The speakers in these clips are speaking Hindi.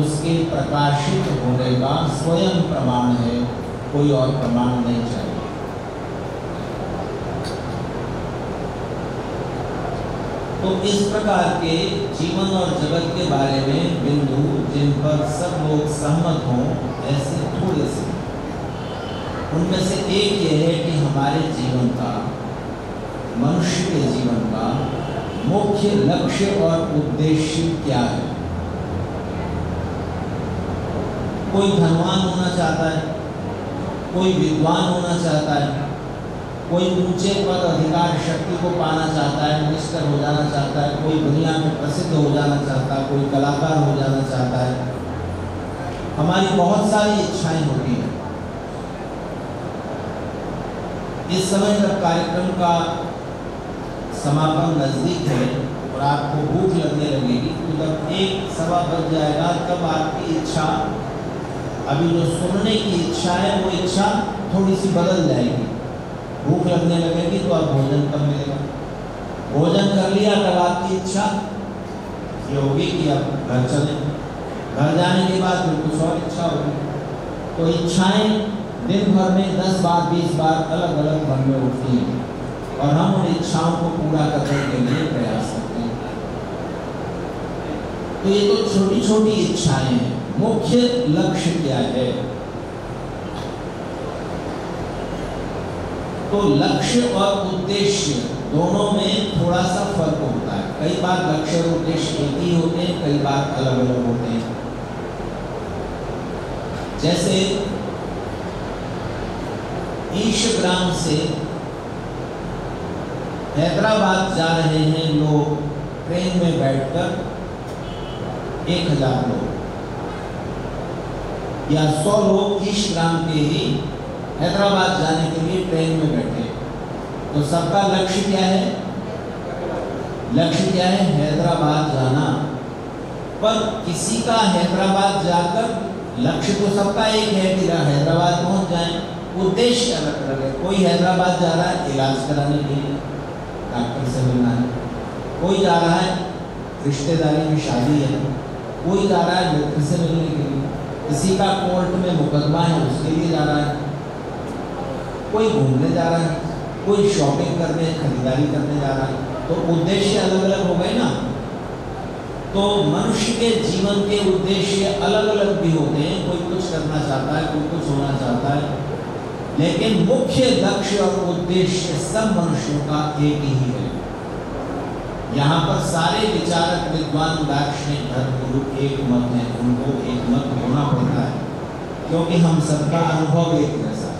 उसके प्रकाशित होने का स्वयं प्रमाण है, कोई और प्रमाण नहीं चाहिए। तो इस प्रकार के जीवन और जगत के बारे में बिंदु जिन पर सब लोग सहमत हों, ऐसे थोड़े से। उनमें से एक ये है कि हमारे जीवन का, मनुष्य के जीवन का मुख्य लक्ष्य और उद्देश्य क्या है। कोई धनवान होना चाहता है, कोई विद्वान होना चाहता है, कोई ऊंचे पद अधिकार शक्ति को पाना चाहता है, मिनिस्टर हो जाना चाहता है, कोई दुनिया में प्रसिद्ध हो जाना चाहता है, कोई कलाकार हो जाना चाहता है। हमारी बहुत सारी इच्छाएं होती हैं। इस समय जब कार्यक्रम का समापन नजदीक है और आपको भूख लगने लगेगी, तो जब 1-1:15 बज जाएगा, तब आपकी इच्छा, अभी जो सुनने की इच्छा है, वो इच्छा थोड़ी सी बदल जाएगी। भूख लगने लगेगी तो अब भोजन कब मिलेगा। भोजन कर लिया तब आपकी इच्छा ये होगी कि अब घर चलें। घर जाने के बाद फिर कुछ और इच्छा होगी। तो इच्छाएं दिन भर में 10 बार 20 बार अलग अलग मन में उठती हैं और हम उन इच्छाओं को पूरा करने के लिए प्रयास करते हैं। तो ये तो छोटी छोटी इच्छाएं हैं। मुख्य लक्ष्य क्या है? तो लक्ष्य और उद्देश्य दोनों में थोड़ा सा फर्क होता है। कई बार लक्ष्य और उद्देश्य एक ही होते हैं, कई बार अलग अलग होते हैं। जैसे ईशग्राम से हैदराबाद जा रहे हैं लोग ट्रेन में बैठकर, 1000 लोग या 100 लोग ईशग्राम के ही हैदराबाद जाने के लिए ट्रेन में बैठे। तो सबका लक्ष्य क्या है? लक्ष्य क्या है? हैदराबाद जाना। पर किसी का हैदराबाद जाकर, लक्ष्य तो सबका एक है कि हैदराबाद पहुंच जाएं, उद्देश्य अलग अलग है। कोई हैदराबाद जा रहा है इलाज कराने के लिए, डॉक्टर से मिलना है। कोई जा रहा है रिश्तेदारी में शादी है, कोई जा रहा है मित्र से मिलने के लिए, किसी का कोर्ट में मुकदमा है उसके लिए जा रहा है, कोई घूमने जा रहा है, कोई शॉपिंग करने, खरीदारी करने जा रहा है। तो उद्देश्य अलग अलग हो गए ना। तो मनुष्य के जीवन के उद्देश्य अलग अलग भी होते हैं। कोई कुछ करना चाहता है, कोई कुछ होना चाहता है, लेकिन मुख्य लक्ष्य और उद्देश्य सब मनुष्यों का एक ही है। यहाँ पर सारे विचारक, विद्वान, दार्शनिक, धर्मगुरु एक मत हैं। उनको एक मत होना पड़ता है क्योंकि हम सबका अनुभव एक जैसा है।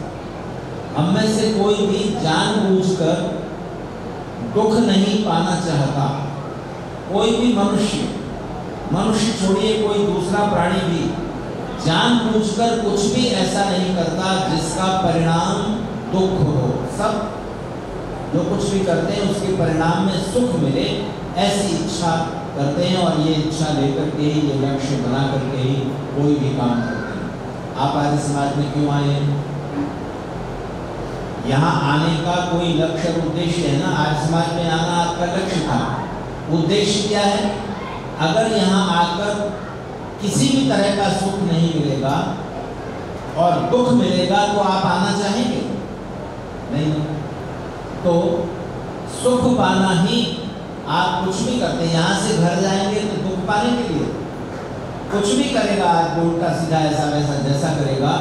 हम में से कोई भी जानबूझकर दुख नहीं पाना चाहता। कोई भी मनुष्य छोड़िए, कोई दूसरा प्राणी भी जानबूझकर कुछ भी ऐसा नहीं करता जिसका परिणाम दुख हो। सब जो कुछ भी करते हैं उसके परिणाम में सुख मिले, ऐसी इच्छा करते हैं और ये इच्छा लेकर के ही, ये लक्ष्य बना करके ही कोई भी काम करते हैं। आप आर्य समाज में क्यों आए हैं? यहाँ आने का कोई लक्ष्य और उद्देश्य है ना। आर्य समाज में आना आपका लक्ष्य था। उद्देश्य क्या है? अगर यहाँ आकर किसी भी तरह का सुख नहीं मिलेगा और दुख मिलेगा तो आप आना चाहेंगे? नहीं। तो सुख पाना ही आप कुछ भी करते हैं। यहाँ से घर जाएंगे तो दुख पाने के लिए, कुछ भी करेगा आज उल्टा सीधा ऐसा वैसा जैसा करेगा,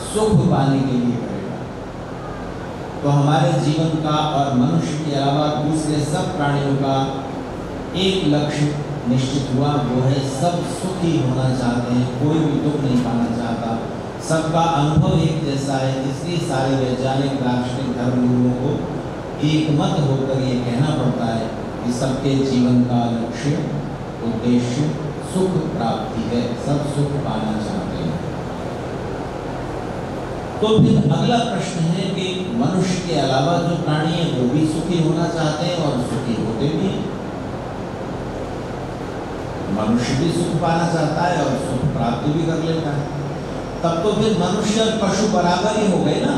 सुख पाने के लिए करेगा। तो हमारे जीवन का और मनुष्य के अलावा दूसरे सब प्राणियों का एक लक्ष्य निश्चित हुआ, वो है सब सुखी होना चाहते हैं, कोई भी दुख नहीं पाना चाहता। सबका अनुभव एक जैसा है, इसलिए सारे वैज्ञानिक, दार्शनिक, धर्मगुरुओं को एक मत होकर ये कहना पड़ता है कि सबके जीवन का लक्ष्य, उद्देश्य सुख प्राप्ति है। सब सुख पाना चाहते हैं। तो फिर अगला प्रश्न है कि मनुष्य के अलावा जो प्राणी है वो भी सुखी होना चाहते हैं और सुखी होते भी हैं। मनुष्य भी सुख पाना चाहता है और सुख प्राप्ति भी कर लेता है। तब तो फिर मनुष्य और पशु बराबर ही हो गए ना।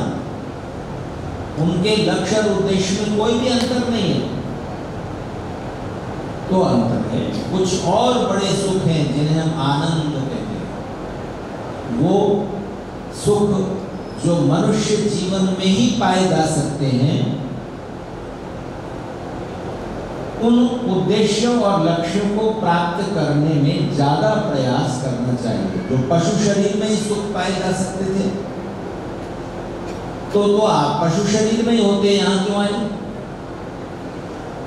उनके लक्ष्य और उद्देश्य में कोई भी अंतर नहीं है। तो अंतर है, कुछ और बड़े सुख हैं जिन्हें हम आनंद कहते हैं। वो सुख जो मनुष्य जीवन में ही पाए जा सकते हैं, उन उद्देश्यों और लक्ष्यों को प्राप्त करने में ज्यादा प्रयास करना चाहिए। जो पशु शरीर में ही सुख पाए जा सकते थे, तो आप पशु शरीर में ही होते, यहाँ क्यों आए?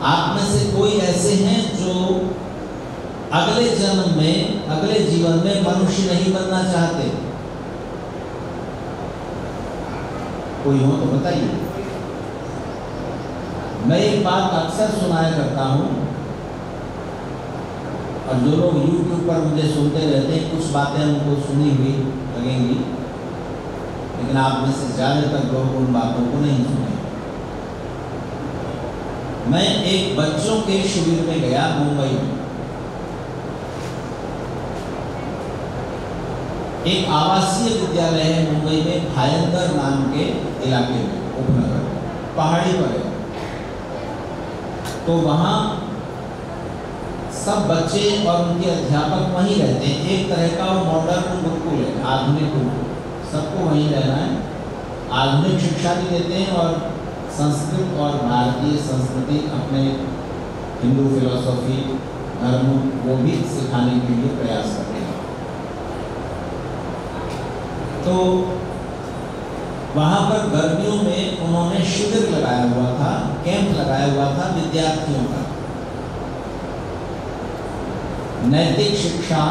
आप में से कोई ऐसे हैं जो अगले जन्म में, अगले जीवन में मनुष्य नहीं बनना चाहते? कोई हो तो बताइए। मैं एक बात अक्सर सुनाया करता हूं, और जो लोग YouTube पर मुझे सुनते रहते हैं, कुछ बातें उनको सुनी हुई लगेंगी, लेकिन आप में से ज्यादातर लोग उन बातों को नहीं सुने। मैं एक बच्चों के शिविर में गया मुंबई में। एक आवासीय विद्यालय है मुंबई में, भायंदर नाम के इलाके में, उपनगर, पहाड़ी पर है। तो वहाँ सब बच्चे और उनके अध्यापक वहीं रहते हैं। एक तरह का वो मॉडर्न गुरुकुल है, आधुनिक गुरुकुल, सबको वहीं रहना है। आधुनिक शिक्षा भी देते हैं और संस्कृत और भारतीय संस्कृति, अपने हिंदू फिलॉसफी, धर्म, वो भी सिखाने के लिए प्रयास करते हैं। तो वहाँ पर गर्मियों में उन्होंने शिविर लगाया हुआ था, कैंप लगाया हुआ था विद्यार्थियों का। नैतिक शिक्षा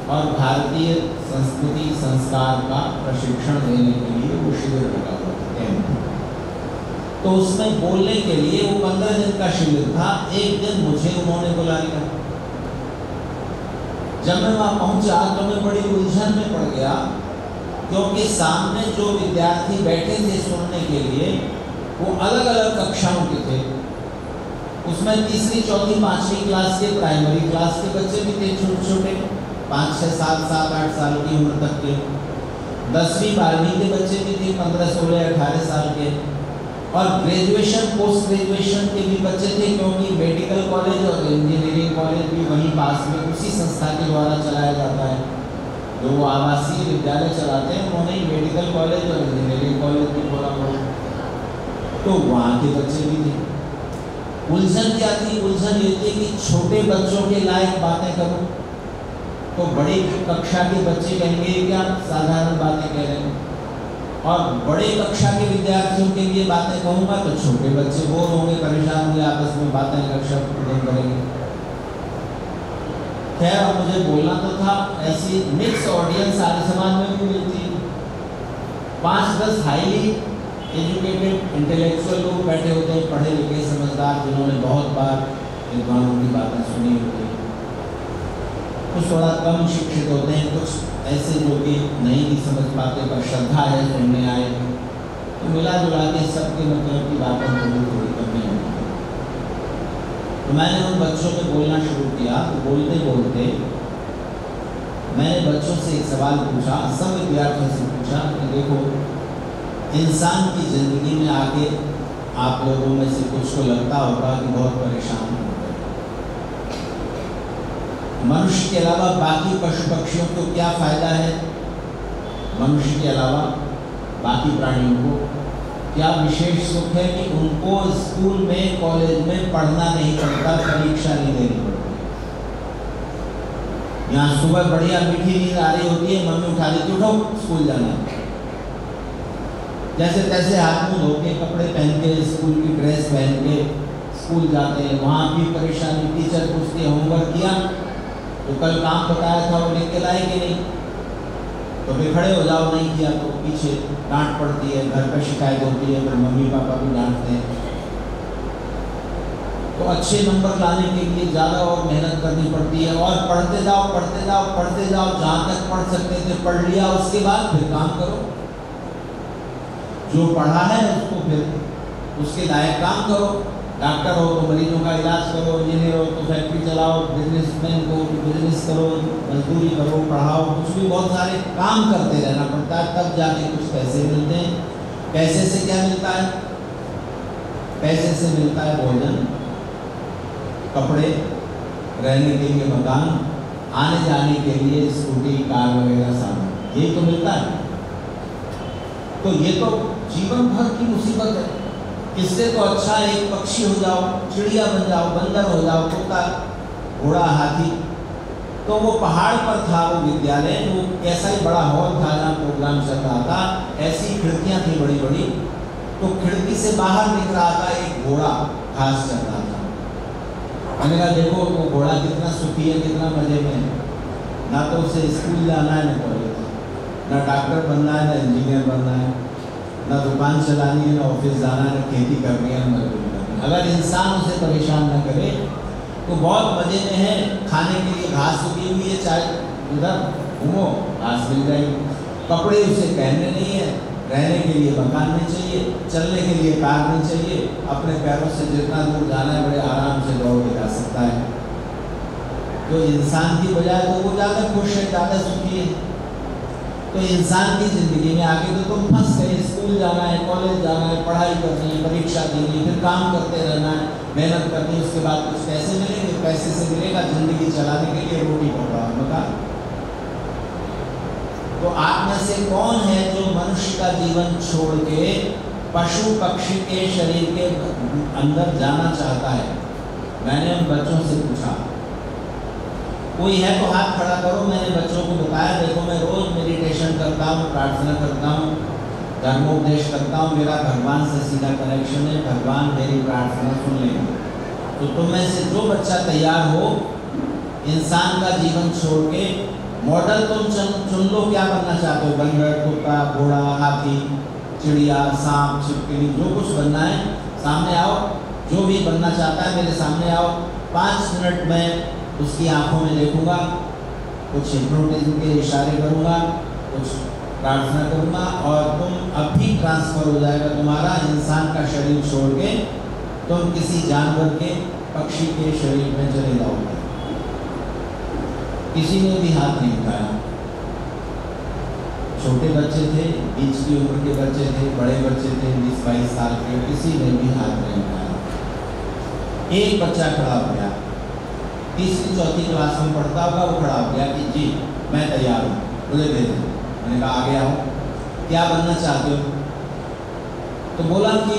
और भारतीय संस्कृति संस्कार का प्रशिक्षण देने के लिए वो शिविर लगा हुआ था, कैंप। तो उसमें बोलने के लिए, वो 15 दिन का शिविर था, एक दिन मुझे उन्होंने बुला लिया। जब मैं वहाँ पहुँचा तो मैं बड़ी उलझन में पड़ गया, क्योंकि सामने जो विद्यार्थी बैठे थे सुनने के लिए, वो अलग अलग कक्षाओं के थे। उसमें तीसरी, चौथी, 5वीं क्लास के, प्राइमरी क्लास के बच्चे भी थे, छोटे छोटे, 5, 6, 7, 8 साल की उम्र तक के। 10वीं 12वीं के बच्चे भी थे, 15, 16, 18 साल के। और ग्रेजुएशन, पोस्ट ग्रेजुएशन के भी बच्चे थे, क्योंकि मेडिकल कॉलेज और इंजीनियरिंग कॉलेज भी वहीं पास में उसी संस्था के द्वारा चलाया जाता है। जो वो आवासीय विद्यालय चलाते हैं, उन्होंने ही मेडिकल कॉलेज और इंजीनियरिंग कॉलेज भी खोला हुआ। तो वहाँ के बच्चे भी थे। उलझन क्या थी? उलझन ये थी कि छोटे बच्चों के लायक बातें करो तो बड़ी कक्षा के बच्चे कहेंगे क्या साधारण बातें कह रहे हैं, और बड़े कक्षा के विद्यार्थियों के लिए बातें कहूँगा तो छोटे बच्चे बोर होंगे, परेशान होंगे, आपस में बातें कक्षा करेंगे। खैर, अब मुझे बोलना तो था, ऐसी मिक्स ऑडियंस आर्य समाज में भी मिलती है। 5-10 हाईली एजुकेटेड इंटेलेक्चुअल लोग बैठे होते हैं, पढ़े लिखे समझदार, जिन्होंने बहुत बार विद्वानों की बातें सुनी होती है। कुछ थोड़ा कम शिक्षित होते हैं, कुछ ऐसे जो कि नहीं भी समझ पाते पर श्रद्धा है, सुनने आए। तो मिला जुला के सबके मतलब की बातें थोड़ी थोड़ी करनी होती है। तो मैंने उन बच्चों में बोलना शुरू किया। तो बोलते बोलते मैंने बच्चों से एक सवाल पूछा, सब विद्यार्थियों से पूछा कि देखो, इंसान की ज़िंदगी में आके आप लोगों में से कुछ को लगता होगा कि बहुत परेशान हो गए। मनुष्य के अलावा बाकी पशु पक्षियों को क्या फ़ायदा है? मनुष्य के अलावा बाकी प्राणियों को क्या विशेष सुख है कि उनको स्कूल में, कॉलेज में पढ़ना नहीं पड़ता, परीक्षा नहीं देनी पड़ती। यहाँ सुबह बढ़िया मीठी नींद आ रही होती है, मम्मी उठा देती, उठो स्कूल जाना है। जैसे तैसे हाथ मुँह धो के, कपड़े पहन के, स्कूल की ड्रेस पहन के स्कूल जाते हैं। वहाँ भी परेशानी, टीचर पूछती है होमवर्क किया? तो कल काम बताया था वो लिख के लाए कि नहीं? तो फिर खड़े हो जाओ, नहीं किया तो पीछे डांट पड़ती है, घर पर शिकायत होती है, फिर मम्मी पापा भी डांटते हैं। तो अच्छे नंबर लाने के लिए ज़्यादा और मेहनत करनी पड़ती है, और पढ़ते जाओ पढ़ते जाओ पढ़ते जाओ, जहाँ तक पढ़ सकते थे पढ़ लिया, उसके बाद फिर काम करो। जो पढ़ा है उसको फिर उसके लायक काम करो। डॉक्टर हो तो मरीजों का इलाज करो, इंजीनियर हो तो फैक्ट्री चलाओ, बिजनेसमैन को बिजनेस करो, मजदूरी करो, पढ़ाओ, कुछ भी बहुत सारे काम करते रहना पड़ता है, तब जाके कुछ पैसे मिलते हैं। पैसे से क्या मिलता है? पैसे से मिलता है भोजन, कपड़े, रहने के लिए मकान, आने जाने के लिए स्कूटी, कार वगैरह सामान, यही तो मिलता है। तो ये तो जीवन भर की मुसीबत है। इससे तो अच्छा एक पक्षी हो जाओ, चिड़िया बन जाओ, बंदर हो जाओ, कुत्ता, घोड़ा, हाथी। तो वो पहाड़ पर था वो विद्यालय, वो ऐसा ही बड़ा हॉल था जहाँ प्रोग्राम चल रहा था, ऐसी खिड़कियाँ थी बड़ी बड़ी। तो खिड़की से बाहर दिख रहा था एक घोड़ा घास चल रहा था। मैंने कहा देखो वो घोड़ा कितना सुखी है, कितना मजे में है। ना तो उसे स्कूल जाना है, ना कॉलेज, ना डॉक्टर बनना है, ना इंजीनियर बनना है, ना दुकान चलानी है, ना ऑफिस जाना है, ना खेती करनी है, ना मजदूरी करनी है। अगर इंसान उसे परेशान न करे तो बहुत मजे में है। खाने के लिए घास उगी हुई है, चाहे उधर घूमो घास मिल जाएगी। कपड़े उसे पहनने नहीं है, रहने के लिए मकान नहीं चाहिए, चलने के लिए कार नहीं चाहिए, अपने पैरों से जितना दूर जाना है बड़े आराम से दौड़ के जा सकता है। तो इंसान की बजाय तो वो ज़्यादा खुश है, ज़्यादा सुखी है। तो इंसान की ज़िंदगी में आगे तो तुम फंस गए। स्कूल जाना है, कॉलेज जाना है, पढ़ाई करनी है, परीक्षा देनी है, फिर काम करते रहना है, मेहनत करनी है, उसके बाद कुछ पैसे मिलेंगे, पैसे से मिलेगा ज़िंदगी चलाने के लिए रोटी कपड़ा मकान। तो आप में से कौन है जो मनुष्य का जीवन छोड़ के पशु पक्षी के शरीर के अंदर जाना चाहता है? मैंने उन बच्चों से पूछा, कोई है तो हाथ खड़ा करो। मैंने बच्चों को बताया देखो मैं रोज मेडिटेशन करता हूँ, प्रार्थना करता हूँ, धर्मोपदेश करता हूँ, मेरा भगवान से सीधा कनेक्शन है, भगवान मेरी प्रार्थना सुन लेंगे। तो तुम में से जो बच्चा तैयार हो इंसान का जीवन छोड़ के, मॉडल तुम चुन लो, क्या बनना चाहते हो? बंदर, कुत्ता, घोड़ा, हाथी, चिड़िया, सांप, छिपकली, जो कुछ बनना है सामने आओ। जो भी बनना चाहता है मेरे सामने आओ। 5 मिनट में उसकी आंखों में देखूंगा, कुछ हिप्नोटिज्म के इशारे करूंगा, कुछ प्रार्थना करूंगा और तुम अभी ट्रांसफर हो जाएगा तुम्हारा इंसान का शरीर छोड़ के तुम किसी जानवर के, पक्षी के शरीर में चले जाओगे। किसी ने भी हाथ नहीं उठाया। छोटे बच्चे थे, बीच की उम्र के बच्चे थे, बड़े बच्चे थे 20-22 साल के, किसी ने भी हाथ नहीं उठाया। एक बच्चा खड़ा हो गया, 3री-4थी क्लास में पढ़ता होगा, वो खड़ा हो गया कि जी मैं तैयार हूँ, मुझे दे दो। मैंने कहा आगे आओ, क्या बनना चाहते हो? तो बोला कि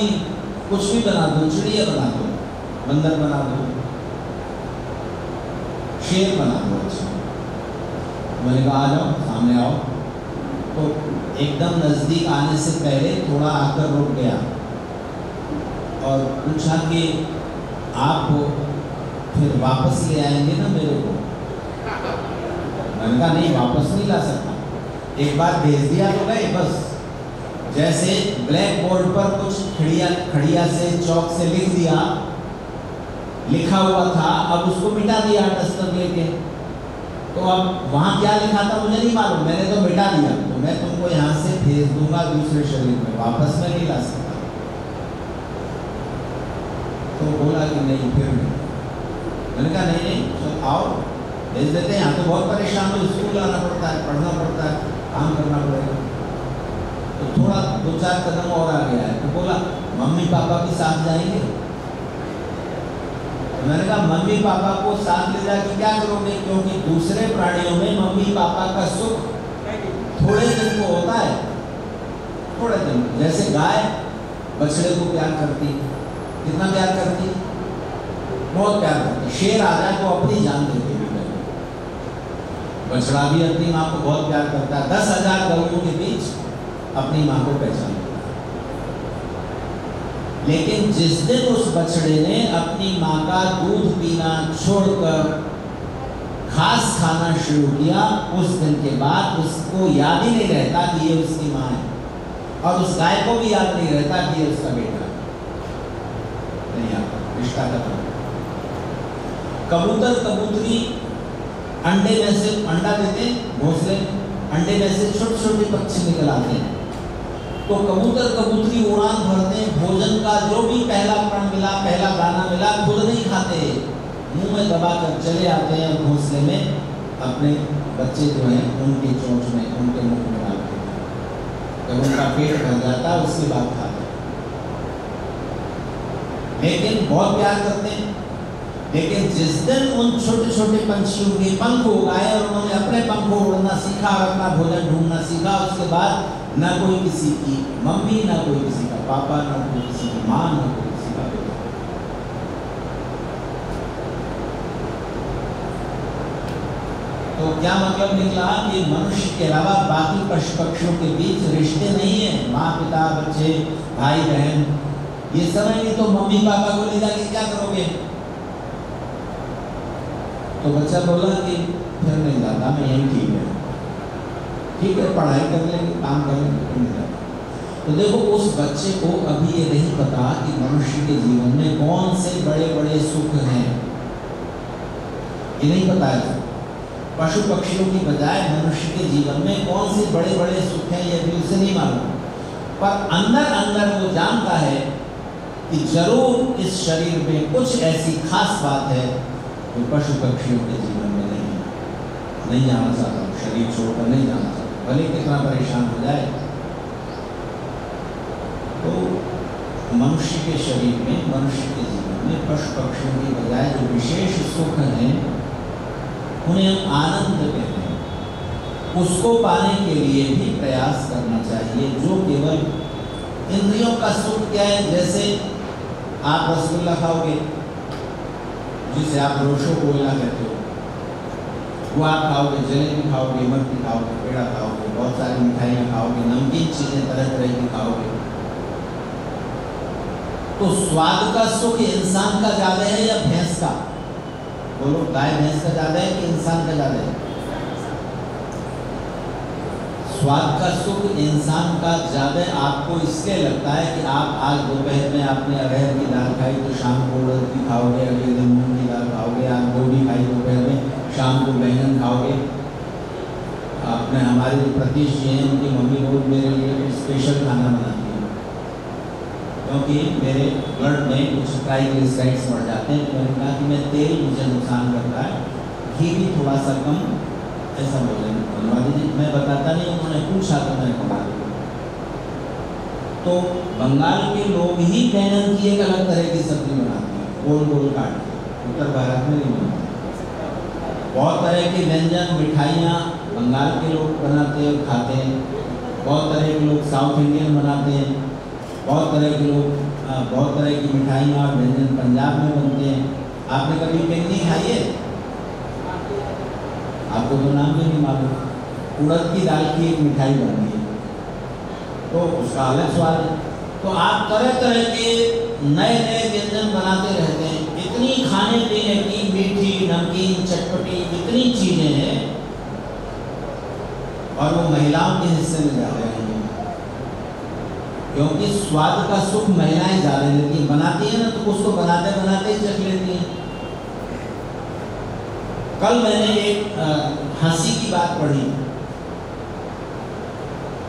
कुछ भी बना दो, चिड़िया बना दो, बंदर बना दो, शेर बना दो। अच्छा, मैंने कहा आ जाओ, सामने आओ। तो एकदम नज़दीक आने से पहले थोड़ा आकर रुक गया और पूछा कि आप फिर वापस ले आएंगे ना मेरे को? मैंने कहा नहीं, वापस नहीं ला सकता, एक बार भेज दिया तो गए बस। जैसे ब्लैक बोर्ड पर कुछ खड़िया से चौक से लिख दिया, लिखा हुआ था, अब उसको मिटा दिया डस्टर लेके। तो अब वहाँ क्या लिखा था मुझे नहीं मालूम, मैंने तो मिटा दिया। तो मैं तुमको यहाँ से भेज दूंगा दूसरे शरीर में, वापस में नहीं ला सकता। तो बोला कि नहीं, फिर नहीं। मैंने कहा नहीं नहीं तो आओ भेज देते हैं। यहाँ तो बहुत परेशान हो, स्कूल आना पड़ता है, पढ़ना पड़ता है, काम करना पड़ेगा। तो थोड़ा 2-4 कदम और आ गया है। तो बोला मम्मी पापा के साथ जाएंगे? तो मैंने कहा मम्मी पापा को साथ ले जाके क्या करोगे? क्योंकि दूसरे प्राणियों में मम्मी पापा का सुख थोड़े दिन को होता है, थोड़े दिन। जैसे गाय बछड़े को प्यार करती, कितना प्यार करती, बहुत प्यार करती। शेर आ जाए तो अपनी जान देती है। बछड़ा भी अपनी माँ को बहुत प्यार करता है। 10,000 गौओं के बीच अपनी माँ को पहचान लेता है। लेकिन जिस दिन उस बछड़े ने अपनी माँ का दूध पीना छोड़कर घास खाना शुरू किया, उस दिन के बाद उसको याद ही नहीं रहता कि ये उसकी माँ है, और उस गाय को भी याद नहीं रहता कि ये उसका बेटा है। नहीं आता, रिश्ता खत्म। कबूतर कबूतरी अंडे में से अंडा देते हैं, घोंसले, अंडे में से छोटे छोटे पक्षी निकल आते हैं। तो कबूतर कबूतरी उड़ान भरते हैं, भोजन का जो भी पहला कण मिला, पहला दाना मिला, खुद नहीं खाते, मुंह में दबा कर चले आते हैं घोंसले में, अपने बच्चे जो हैं उनकी चोंच में, उनके मुंह में डालते हैं। जब उनका पेट भर जाता है उसके बाद खाते हैं। लेकिन बहुत प्यार करते हैं। लेकिन जिस दिन उन छोटे छोटे पंछियों के पंख उगाए और उन्होंने अपने पंखों उड़ना सीखा और अपना भोजन ढूंढना सीखा, उसके बाद ना कोई किसी की मम्मी, ना कोई किसी का पापा, ना कोई किसी की माँ, ना कोई किसी का बेटा। तो क्या मतलब निकला कि मनुष्य के अलावा बाकी पशु पक्षियों के बीच रिश्ते नहीं है। माँ पिता, बच्चे, भाई बहन, ये समय नहीं तो मम्मी पापा को ले जाके क्या करोगे? तो बच्चा बोला कि फिर नहीं जाता, मैं यही ठीक है, पढ़ाई कर लेंगे, काम कर लेंगे, फिर नहीं जाता। तो देखो, उस बच्चे को अभी ये नहीं पता कि मनुष्य के जीवन में कौन से बड़े बड़े सुख हैं, ये नहीं पता है। पशु पक्षियों की बजाय मनुष्य के जीवन में कौन से बड़े बड़े सुख हैं, ये भी उसे नहीं मालूम। पर अंदर अंदर वो जानता है कि जरूर इस शरीर में कुछ ऐसी खास बात है जो पशु पक्षियों के जीवन में नहीं जाना चाहता, शरीर छोड़कर नहीं जाना चाहता, भले कितना परेशान हो जाए। तो मनुष्य के शरीर में, मनुष्य के जीवन में पशु पक्षियों की बजाय जो विशेष सुख हैं, उन्हें हम आनंद कहते हैं, उसको पाने के लिए भी प्रयास करना चाहिए। जो केवल इंद्रियों का सुख क्या है, जैसे आप रसगुल्ला खाओगे, जिसे आप रोशो कोयला कहते हो, वो आप खाओगे, जलेबी खाओगे, इमरती खाओगे, पेड़ा खाओगे, बहुत सारी मिठाइयाँ खाओगे, नमकीन चीज़ें तरह तरह की खाओगे। तो स्वाद का सुख इंसान का ज़्यादा है या भैंस का? बोलो, गाय भैंस का ज़्यादा है कि इंसान का ज़्यादा है? स्वाद का सुख इंसान का ज़्यादा आपको इसलिए लगता है कि आप आज दोपहर में आपने अरहर की दाल खाई तो शाम को उड़द की खाओगे, अगले दिन मूंग की दाल खाओगे, आप गोभी खाई दोपहर में, शाम को बैंगन खाओगे। आपने हमारे जो प्रतीश जी हैं, उनकी मम्मी रोज मेरे लिए स्पेशल खाना बनाती है, क्योंकि मेरे ब्लड में कुछ ट्राइग्लिसराइड्स बढ़ जाते हैं। तो मैंने कहा कि मैं तेल मुझे नुकसान करता है, घी भी थोड़ा सा कम, ऐसा बोले बनवा दीजिए। मैं बताता नहीं, उन्होंने पूछा तो मैं बता दूँ। तो बंगाल के लोग ही बैंगन की एक अलग तरह की सब्जी बनाते हैं, गोल गोल काट के, उत्तर भारत में नहीं बनाते। बहुत तरह के व्यंजन, मिठाइयाँ बंगाल के लोग बनाते हैं और खाते हैं, बहुत तरह के लोग साउथ इंडियन बनाते हैं, बहुत तरह के लोग बहुत तरह की मिठाइयाँ और व्यंजन पंजाब में बनते हैं। आपने कभी बेंगनी खाई है? आपको तो नाम भी नहीं मालूम। उड़द की दाल की एक मिठाई बनती है, तो उसका अलग स्वाद है। तो आप तरह तरह के नए नए व्यंजन बनाते रहते हैं। इतनी खाने पीने की मीठी, नमकीन, चटपटी इतनी चीज़ें हैं, और वो महिलाओं के हिस्से में जा रहे हैं, क्योंकि स्वाद का सुख महिलाएं ज़्यादा लेती हैं। बनाती हैं ना, तो उसको बनाते बनाते ही चख लेती हैं। कल मैंने एक हंसी की बात पढ़ी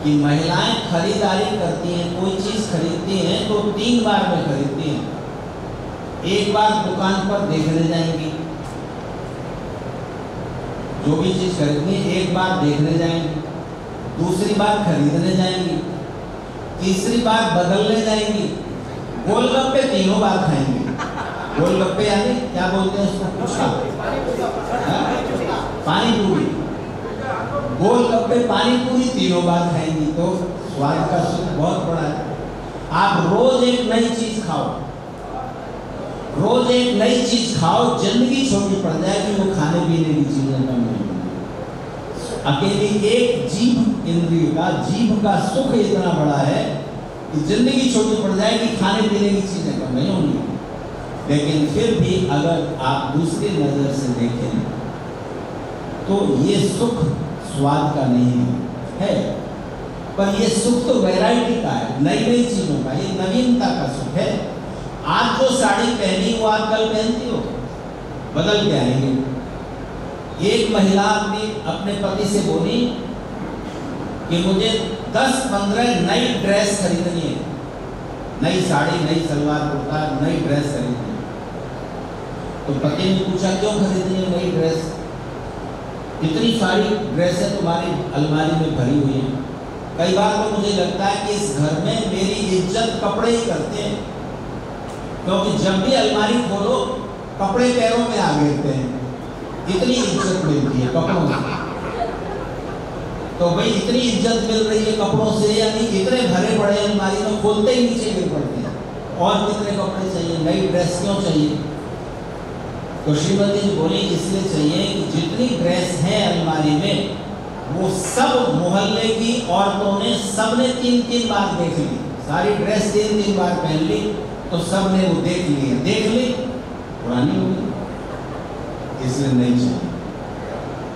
कि महिलाएं खरीदारी करती हैं, कोई चीज़ खरीदती हैं तो 3 बार में खरीदती हैं। एक बार दुकान पर देखने जाएंगी, जो भी चीज़ खरीदनी है एक बार देखने जाएंगी, दूसरी बार खरीदने जाएंगी, तीसरी बार बदलने जाएंगी, गोलगप्पे 3 बार खाएंगी। गोलगप्पे यानी क्या बोलते हैं उसको? पूछा, पानी पूरी। गोलगप्पे पानी पूरी 3 बार खाएंगी, तो स्वाद का सुख बहुत बड़ा है। आप रोज एक नई चीज खाओ, रोज एक नई चीज खाओ, जिंदगी छोटी पड़ जाएगी, वो खाने पीने की चीजें कम नहीं होंगी। अकेली एक जीभ इंद्रिय का, जीभ का सुख इतना बड़ा है कि जिंदगी छोटी पड़ जाएगी, खाने पीने की चीजें कम नहीं होंगी। लेकिन फिर भी अगर आप दूसरी नजर से देखें तो ये सुख स्वाद का नहीं है, पर ये सुख तो वैरायटी का है, नई नई चीजों का, ये नवीनता का सुख है। आज जो साड़ी पहनी वो आप कल पहनती हो, बदल के आएंगे। एक महिला अपने पति से बोली कि मुझे 10-15 नई ड्रेस खरीदनी है, नई साड़ी, नई सलवार कुर्ता, नई ड्रेस खरीदनी है। तो पति ने पूछा क्यों खरीदनी है नई ड्रेस? इतनी सारी ड्रेसें तुम्हारी अलमारी में भरी हुई हैं। कई बार तो मुझे लगता है कि इस घर में मेरी इज्जत कपड़े ही करते हैं, क्योंकि जब भी अलमारी खोलो कपड़े पैरों में आ गिरते हैं, इतनी इज्जत मिलती है कपड़ों से। तो भाई इतनी इज्जत मिल रही है कपड़ों से, यानी इतने भरे पड़े अलमारी में खोलते ही नीचे गिर पड़ते हैं। और कितने कपड़े चाहिए, नई ड्रेस क्यों चाहिए? तो श्रीमती जी बोली इसलिए चाहिए कि जितनी ड्रेस है अलमारी में वो सब मोहल्ले की औरतों ने सबने 3-3 बार देख ली। सारी ड्रेस 3-3 बार पहन ली तो सबने वो देख ली पुरानी हो गई, इसलिए नहीं चाहिए।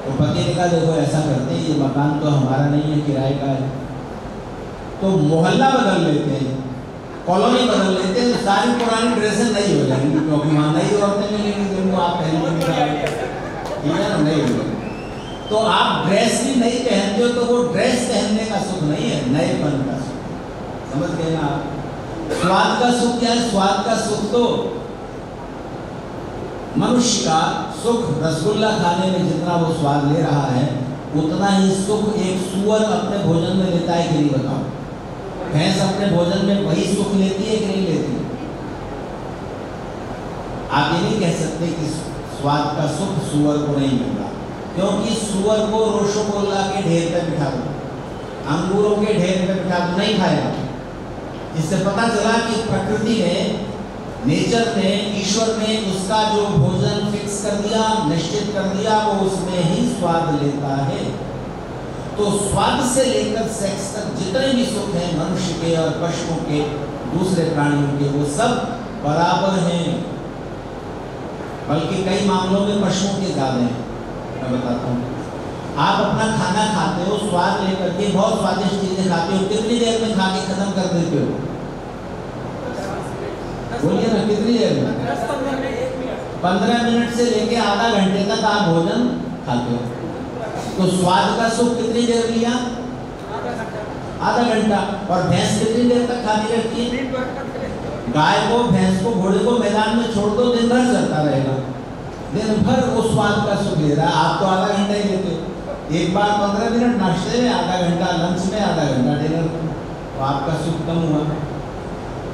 तो पति ने कहा देखो ऐसा करते हैं, ये मकान तो हमारा नहीं है, किराए का है, तो मोहल्ला बदल लेते हैं, कॉलोनी बदल लेते हैं, तो सारी पुरानी ड्रेसें नई हो जाएंगी, क्योंकि वहाँ नई औरतें मिलेंगी जिनको आप पहनेंगे, ठीक है ना, नई हो। तो आप ड्रेस भी नहीं पहनते हो तो वो ड्रेस पहनने का सुख नहीं है, नएपन का सुख, समझ गए ना आप? स्वाद का सुख क्या है? स्वाद का सुख तो मनुष्य का सुख रसगुल्ला खाने में जितना वो स्वाद ले रहा है उतना ही सुख एक सूअर अपने भोजन में लेता है कि नहीं बताओ? भैंस अपने भोजन में वही सुख लेती है कि नहीं लेती? आप ये नहीं कह सकते कि स्वाद का सुख सूअर को नहीं मिलता, क्योंकि सूअर को रसगुल्ला के ढेर पे बिठा दो, अंगूरों के ढेर पे बिठा दो, नहीं खाएगा। इससे पता चला कि प्रकृति ने, नेचर ने, ईश्वर ने उसका जो भोजन फिक्स कर दिया, निश्चित कर दिया, वो उसमें ही स्वाद लेता है। तो स्वाद से लेकर सेक्स तक जितने भी सुख हैं मनुष्य के और पशुओं के, दूसरे प्राणियों के, वो सब बराबर हैं, बल्कि कई मामलों में पशुओं के ज्यादा हैं। मैं बताता हूँ, आप अपना खाना खाते हो, स्वाद लेकर के बहुत स्वादिष्ट चीजें खाते हो, कितनी देर में खा के खत्म कर देते हो? बोलिए ना, कितनी देर में? 15 मिनट से लेके आधा घंटे तक आप भोजन खाते हो। तो स्वाद का सुख कितनी देर लिया? आधा घंटा। और भैंस कितनी देर तक खाती रहती है? गाय को, भैंस को, घोड़े को मैदान में छोड़ दो, दिन भर चलता रहेगा, दिन भर वो स्वाद का सुख ले रहा है। आप तो आधा घंटा ही लेते हो, एक बार 15 मिनट नाश्ते में, आधा घंटा लंच में, आधा घंटा डिनर में, तो आपका सुख कम हुआ।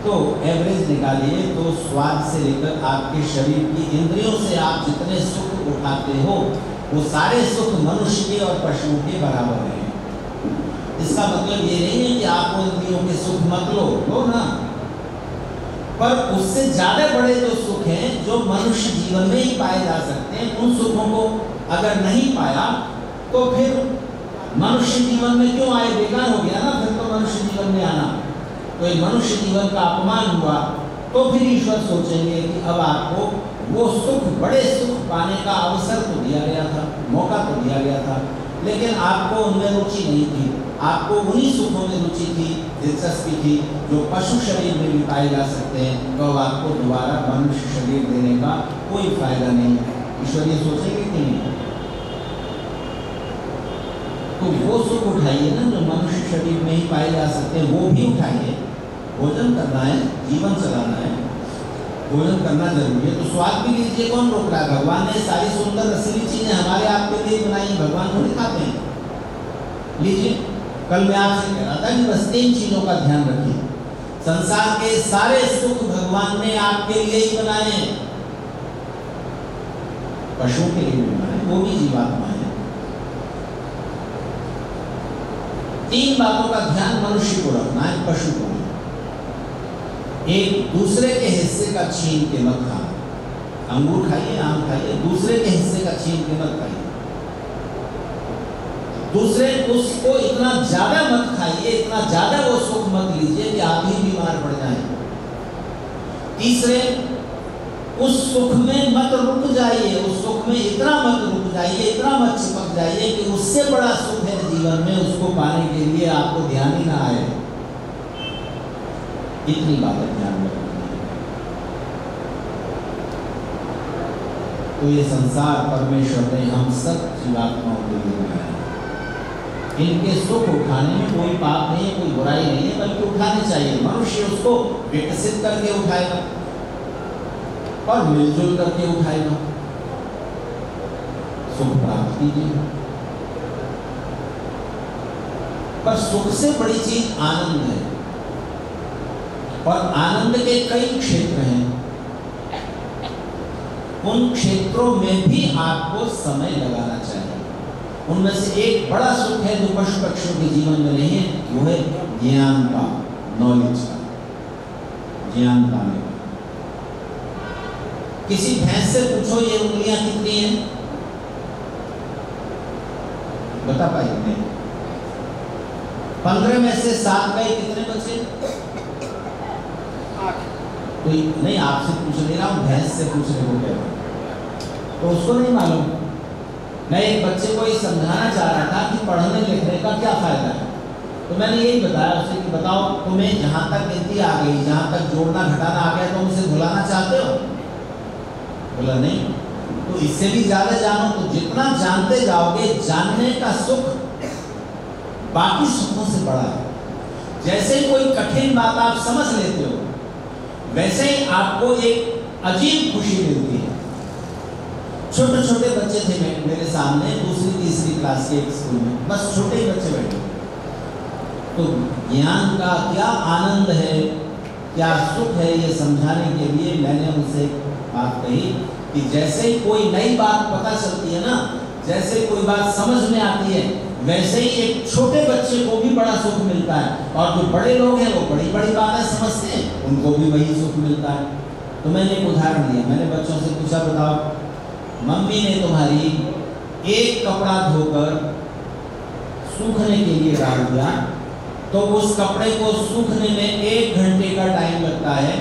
तो एवरेज निकालिए तो स्वाद से लेकर आपके शरीर की इंद्रियों से आप जितने सुख उठाते हो वो सारे सुख मनुष्य के और पशुओं के बराबर हैं। इसका मतलब ये नहीं है कि आप इंद्रियों के सुख मत लो ना, पर उससे ज्यादा बड़े जो सुख हैं जो मनुष्य जीवन में ही पाए जा सकते हैं, उन सुखों को अगर नहीं पाया तो फिर मनुष्य जीवन में क्यों आए? बेकार हो गया ना फिर तो मनुष्य जीवन में आना। तो एक मनुष्य जीवन का अपमान हुआ तो फिर ईश्वर सोचेंगे कि अब आपको वो सुख, बड़े सुख पाने का अवसर तो दिया गया था, मौका तो दिया गया था, लेकिन आपको उनमें रुचि नहीं थी, आपको उन्हीं सुखों में रुचि थी, दिलचस्पी थी जो पशु शरीर में भी पाए जा सकते हैं। तो अब आपको दोबारा मनुष्य शरीर देने का कोई फायदा नहीं है। ईश्वर ये सोचेंगे कि नहीं? तो वो सुख उठाइए ना जो मनुष्य शरीर में ही पाए जा सकते हैं, वो भी उठाइए। भोजन करना है, जीवन चलाना है, भोजन करना जरूरी है, तो स्वाद भी लीजिए, कौन रोक रहा है? भगवान ने सारी सुंदर रसीली चीजें हमारे आपके लिए बनाई, भगवान थोड़ी खाते हैं। लीजिए, कल मैं आपसे कह रहा था कि बस 3 चीजों का ध्यान रखिए। संसार के सारे सुख भगवान ने आपके लिए ही बनाए हैं, पशुओं के लिए भी बनाए, वो भी जीवात्मा है। 3 बातों का ध्यान मनुष्य को रखना है, पशु को। एक, दूसरे के हिस्से का छीन के मत खाना। अंगूर खाइए, आम खाइए, दूसरे के हिस्से का छीन के मत खाइए। दूसरे उसको इतना ज्यादा मत खाइए, इतना ज्यादा वो सुख मत लीजिए कि आप ही बीमार पड़ जाएं। तीसरे, उस सुख में मत रुक जाइए, उस सुख में इतना मत रुक जाइए, इतना मत चिपक जाइए कि उससे बड़ा सुख है जीवन में, उसको पाने के लिए आपको ध्यान ही ना आए। इतनी बातें ध्यान में रखनी है। तो ये संसार परमेश्वर ने हम सब जीवात्माओं के लिए बनाया। इनके सुख उठाने में कोई पाप नहीं है, कोई बुराई नहीं है, बल्कि उठाने चाहिए। मनुष्य उसको विकसित करके उठाएगा और मिलजुल करके उठाएगा। सुख प्राप्त कीजिए, पर सुख से बड़ी चीज आनंद है, और आनंद के कई क्षेत्र हैं। उन क्षेत्रों में भी आपको समय लगाना चाहिए। उनमें से एक बड़ा सुख है जो पशु पक्षियों के जीवन में नहीं है, वो है ज्ञान का, नॉलेज का, ज्ञान पाने का। किसी भैंस से पूछो ये उंगलियां कितनी हैं, बता पाइए नहीं। 15 में से 7 गए, कितने बचे? 8। तो नहीं, आपसे पूछ नहीं रहा हूं, भैंस से पूछने को कह रहा हूं, तो उसको नहीं मालूम। मैं एक बच्चे को ये समझाना चाह रहा था कि पढ़ने लिखने का क्या फायदा है, तो मैंने यही बताया उसे कि बताओ तुम्हें जहां तक गिनती आ गई, जहां तक जोड़ना घटाना आ गया, तुम उसे भुलाना चाहते हो? बोला नहीं। तो इससे भी ज्यादा जानो, तो जितना जानते जाओगे, जानने का सुख बाकी सुखों से बड़ा है। जैसे कोई कठिन बात आप समझ लेते हो, वैसे ही आपको एक अजीब खुशी मिलती है। छोटे छोटे बच्चे थे मेरे सामने, दूसरी तीसरी क्लास के एक स्कूल में, बस छोटे ही बच्चे बैठे। तो ज्ञान का क्या आनंद है, क्या सुख है, ये समझाने के लिए मैंने उनसे बात कही कि जैसे ही कोई नई बात पता चलती है ना, जैसे कोई बात समझ में आती है, वैसे ही एक छोटे बच्चे को भी बड़ा सुख मिलता है, और जो बड़े लोग हैं वो बड़ी बड़ी बातें समझते हैं, उनको भी वही सुख मिलता है। तो मैंने एक उदाहरण दिया, मैंने बच्चों से पूछा बताओ मम्मी ने तुम्हारी एक कपड़ा धोकर सूखने के लिए डाल दिया, तो उस कपड़े को सूखने में 1 घंटे का टाइम लगता है,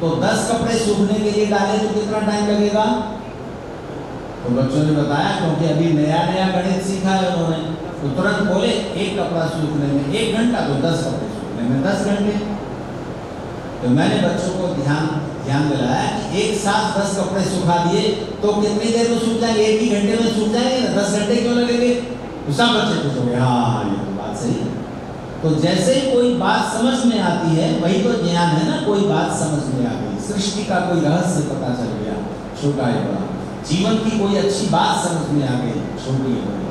तो 10 कपड़े सूखने के लिए डाले तो कितना टाइम लगेगा? तो बच्चों ने बताया, क्योंकि अभी नया नया गणित सीखा है उन्होंने, तो तुरंत बोले एक कपड़ा सूखने में 1 घंटा, तो 10 कपड़े सूखने में 10 घंटे। तो मैंने बच्चों को ध्यान दिलाया कि एक साथ 10 कपड़े सुखा दिए तो कितनी देर में सूख जाएंगे? 1 ही घंटे में सूख जाएंगे ना, 10 घंटे क्यों लगेंगे? तो सब बच्चे खुश हो गए, हाँ ये तो बात सही है। तो जैसे कोई बात समझ में आती है, वही तो ज्ञान है ना। कोई बात समझ में आ गई, सृष्टि का कोई रहस्य पता चल गया, छोटा है बड़ा, जीवन की कोई अच्छी बात समझ में आ गई, छोटी है बड़ी,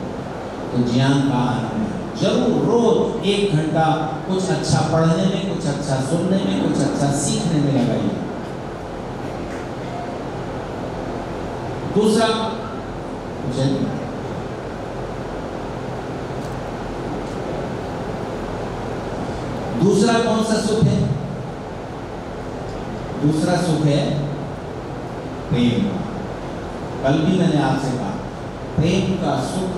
तो ज्ञान का आनंद है। जरूर रोज 1 घंटा कुछ अच्छा पढ़ने में, कुछ अच्छा सुनने में, कुछ अच्छा सीखने में लगाइए। दूसरा दूसरा कौन सा सुख है? दूसरा सुख है प्रेम। कल भी मैंने आपसे कहा, प्रेम का सुख,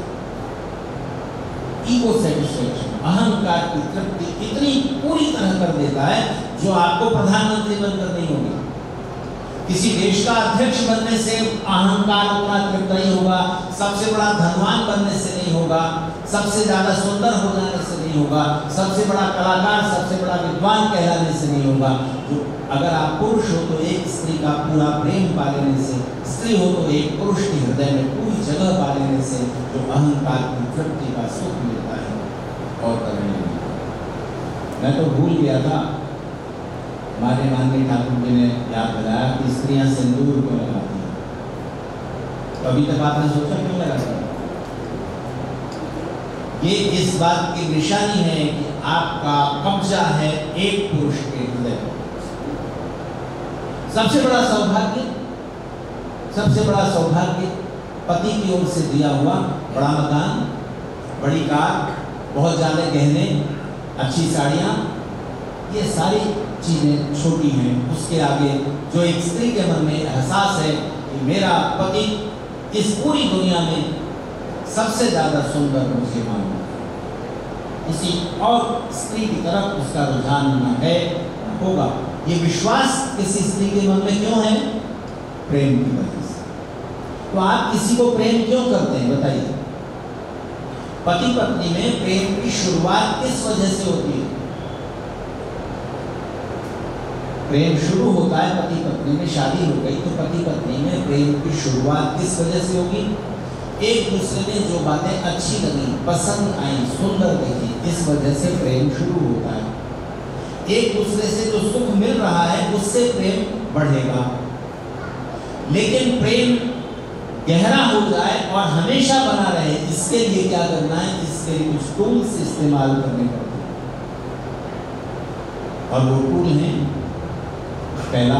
ईगो सेटिस्फैक्शन, अहंकार की तृप्ति इतनी पूरी तरह कर देता है जो आपको प्रधानमंत्री बनकर नहीं होगी। किसी देश का अध्यक्ष बनने से अहंकार उतना तृप्त नहीं होगा, सबसे बड़ा धनवान बनने से नहीं होगा, सबसे ज्यादा सुंदर हो जाने से नहीं होगा, सबसे बड़ा कलाकार, सबसे बड़ा विद्वान कहलाने से नहीं होगा। जो अगर आप पुरुष हो तो एक स्त्री का पूरा प्रेम पा लेने से, स्त्री हो तो एक पुरुष के हृदय में पूरी जगह पा लेने से जो अहंकार की तृप्ति का सुख मिलता है और करने लगे। मैं तो भूल गया था, हमारे माननीय ठाकुर जी ने याद दिलाया कि स्त्रियां सिंदूर क्यों लगाती हैं। तो अभी तक आपने सोचा क्यों लगाती हैं? ये इस बात की निशानी है कि आपका कब्जा है एक पुरुष के हृदय पर। सबसे बड़ा सौभाग्य पति की ओर से दिया हुआ बड़ा मकान, बड़ी कार, बहुत ज्यादा गहने, अच्छी साड़ियां, ये सारी चीजें छोटी हैं उसके आगे जो एक स्त्री के मन में एहसास है कि मेरा पति इस पूरी दुनिया में सबसे ज्यादा सुंदर मुझे मालूम, किसी और स्त्री की तरफ उसका रुझान है, होगा। ये विश्वास किसी स्त्री के मन में क्यों है? प्रेम की वजह से। तो आप किसी को प्रेम क्यों करते हैं बताइए? पति पत्नी में प्रेम की शुरुआत किस वजह से होती है? प्रेम शुरू होता है पति पत्नी में, शादी हो गई तो पति पत्नी में प्रेम की शुरुआत किस वजह से होगी? एक दूसरे में जो बातें अच्छी लगी, पसंद आई, सुंदर दिखी, इस वजह से प्रेम शुरू होता है। एक दूसरे से जो सुख मिल रहा है उससे प्रेम बढ़ेगा। लेकिन प्रेम गहरा हो जाए और हमेशा बना रहे, इसके लिए क्या करना है? इसके लिए कुछ टूल्स इस्तेमाल करने पड़ते हैं, और वो टूल हैं, पहला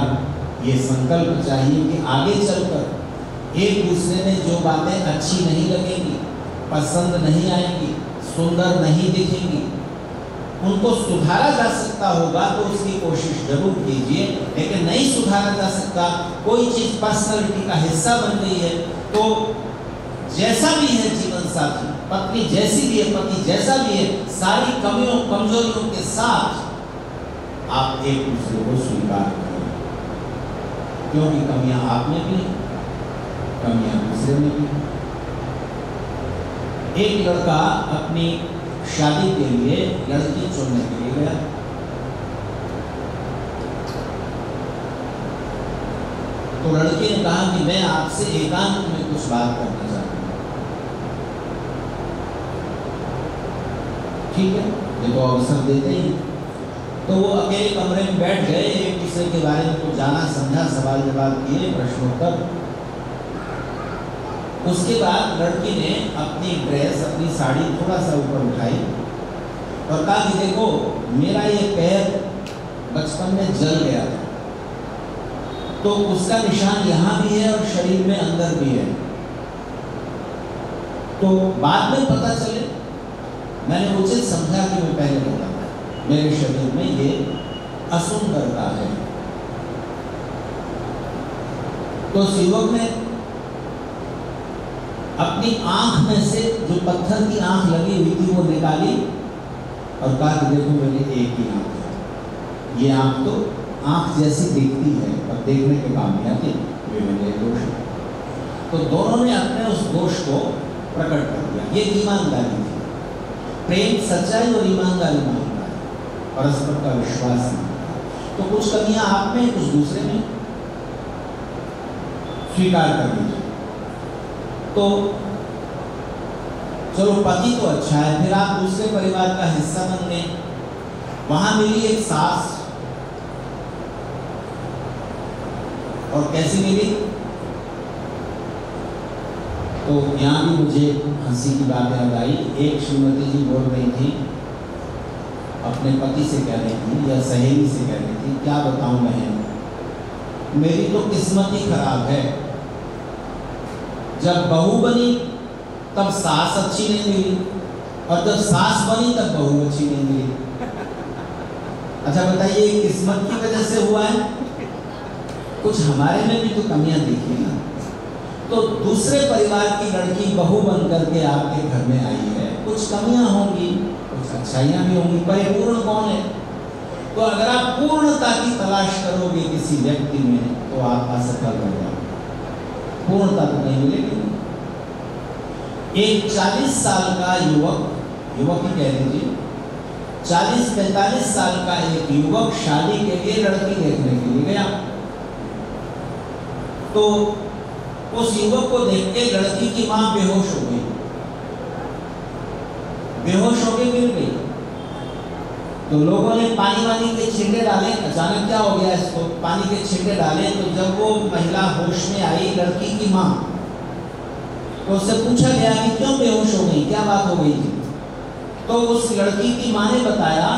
ये संकल्प चाहिए कि आगे चलकर एक दूसरे में जो बातें अच्छी नहीं लगेंगी, पसंद नहीं आएंगी, सुंदर नहीं दिखेंगी, उनको सुधारा जा सकता होगा तो उसकी कोशिश जरूर कीजिए। लेकिन नहीं सुधारा जा सकता, कोई चीज पर्सनैलिटी का हिस्सा बन गई है, तो जैसा भी है जीवन साथी, पत्नी जैसी भी है, पति जैसा भी है, सारी कमियों कमजोरियों के साथ आप एक दूसरे को स्वीकार करें, क्योंकि कमियां आप में भी, कमियां दूसरे में भी। एक लड़का अपनी शादी के लिए लड़की चुनने के लिए गया। तो लड़की ने कहा कि मैं आपसे एकांत में कुछ बात करना चाहती हूँ। ठीक है, देखो अवसर देते ही। तो वो अकेले कमरे में बैठ गए, एक दूसरे के बारे में कुछ जाना समझा, सवाल जवाब किए, प्रश्नोत्तर। उसके बाद लड़की ने अपनी ड्रेस, अपनी साड़ी थोड़ा सा ऊपर उठाई और कहा कि देखो मेरा ये पैर बचपन में जल गया था, तो उसका निशान यहाँ भी है और शरीर में अंदर भी है। तो बाद में पता चले, मैंने उचित समझा कि मैं पहले बताऊं, मेरे शरीर में ये असुंदरता है। तो युवक ने अपनी आंख में से जो पत्थर की आंख लगी हुई थी वो निकाली और कहा कि देखो मेरी एक ही आंख है, ये आंख तो आंख जैसी दिखती है पर देखने के काम नहीं आती, ये मेरे दोष है। तो दोनों ने अपने उस दोष को प्रकट कर दिया। ये ईमानदारी थी, प्रेम, सच्चाई और ईमानदारी मांगता है, परस्पर का विश्वास मांगता है। तो कुछ कमियां आप में, कुछ दूसरे में, स्वीकार कर लीजिए। तो चलो पति तो अच्छा है, फिर आप दूसरे परिवार का हिस्सा बन गए। वहां मिली एक सास, और कैसी मिली? तो यहाँ भी मुझे हंसी की बात याद आई। एक श्रीमती जी बोल रही थी, अपने पति से कह रही थी या सहेली से कह रही थी, क्या बताऊं बहन, मेरी तो किस्मत ही खराब है। जब बहू बनी तब सास अच्छी नहीं मिली, और जब सास बनी तब बहू अच्छी नहीं मिली। अच्छा बताइए, किस्मत की वजह से हुआ है? कुछ हमारे में भी तो कमियां दिखी ना। तो दूसरे परिवार की लड़की बहू बन करके आपके घर में आई है, कुछ कमियां होंगी, कुछ अच्छाइयां भी होंगी। परिपूर्ण कौन है? तो अगर आप पूर्णता की तलाश करोगे किसी व्यक्ति में तो आप असफल हो जाओगे, पूर्णता तो नहीं मिलेगी। एक 40 साल का युवक ही कह लीजिए, 40-45 साल का एक युवक शादी के लिए लड़की देखने के लिए गया। तो उस युवक को देख के लड़की की मां बेहोश हो गई, बेहोश होकर गिर गई। तो लोगों ने पानी वानी के छींटे डाले, अचानक क्या हो गया इसको, पानी के छींटे डाले। तो जब वो महिला होश में आई, लड़की की मां, तो उससे पूछा गया कि क्यों बेहोश हो गई, क्या बात हो गई थी? तो उस लड़की की मां ने बताया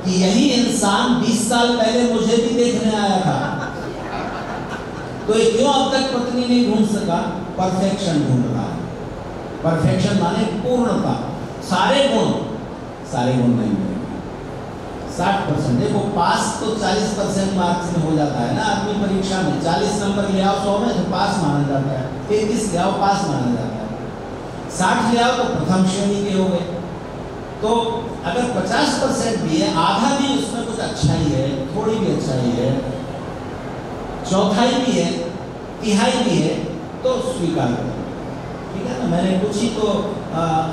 कि यही इंसान 20 साल पहले मुझे भी देखने आया था, तो ये क्यों अब तक पत्नी नहीं ढूंढ सका? परफेक्शन ढूंढ रहा है। परफेक्शन माने पूर्णता, सारे गुण नहीं मिलेंगे। 60%, देखो पास तो 40% मार्क्स में हो जाता है ना आदमी परीक्षा में। 40 नंबर ले आओ 100 में तो पास माना जाता है, 33 ले आओ पास माना जाता है, 60 ले आओ तो प्रथम श्रेणी के हो गए। तो अगर 50% भी है, आधा भी उसमें कुछ अच्छाई है, थोड़ी भी अच्छाई है, चौथाई भी है, तिहाई भी है, तो स्वीकार करें। ठीक है ना? मैंने कुछ ही तो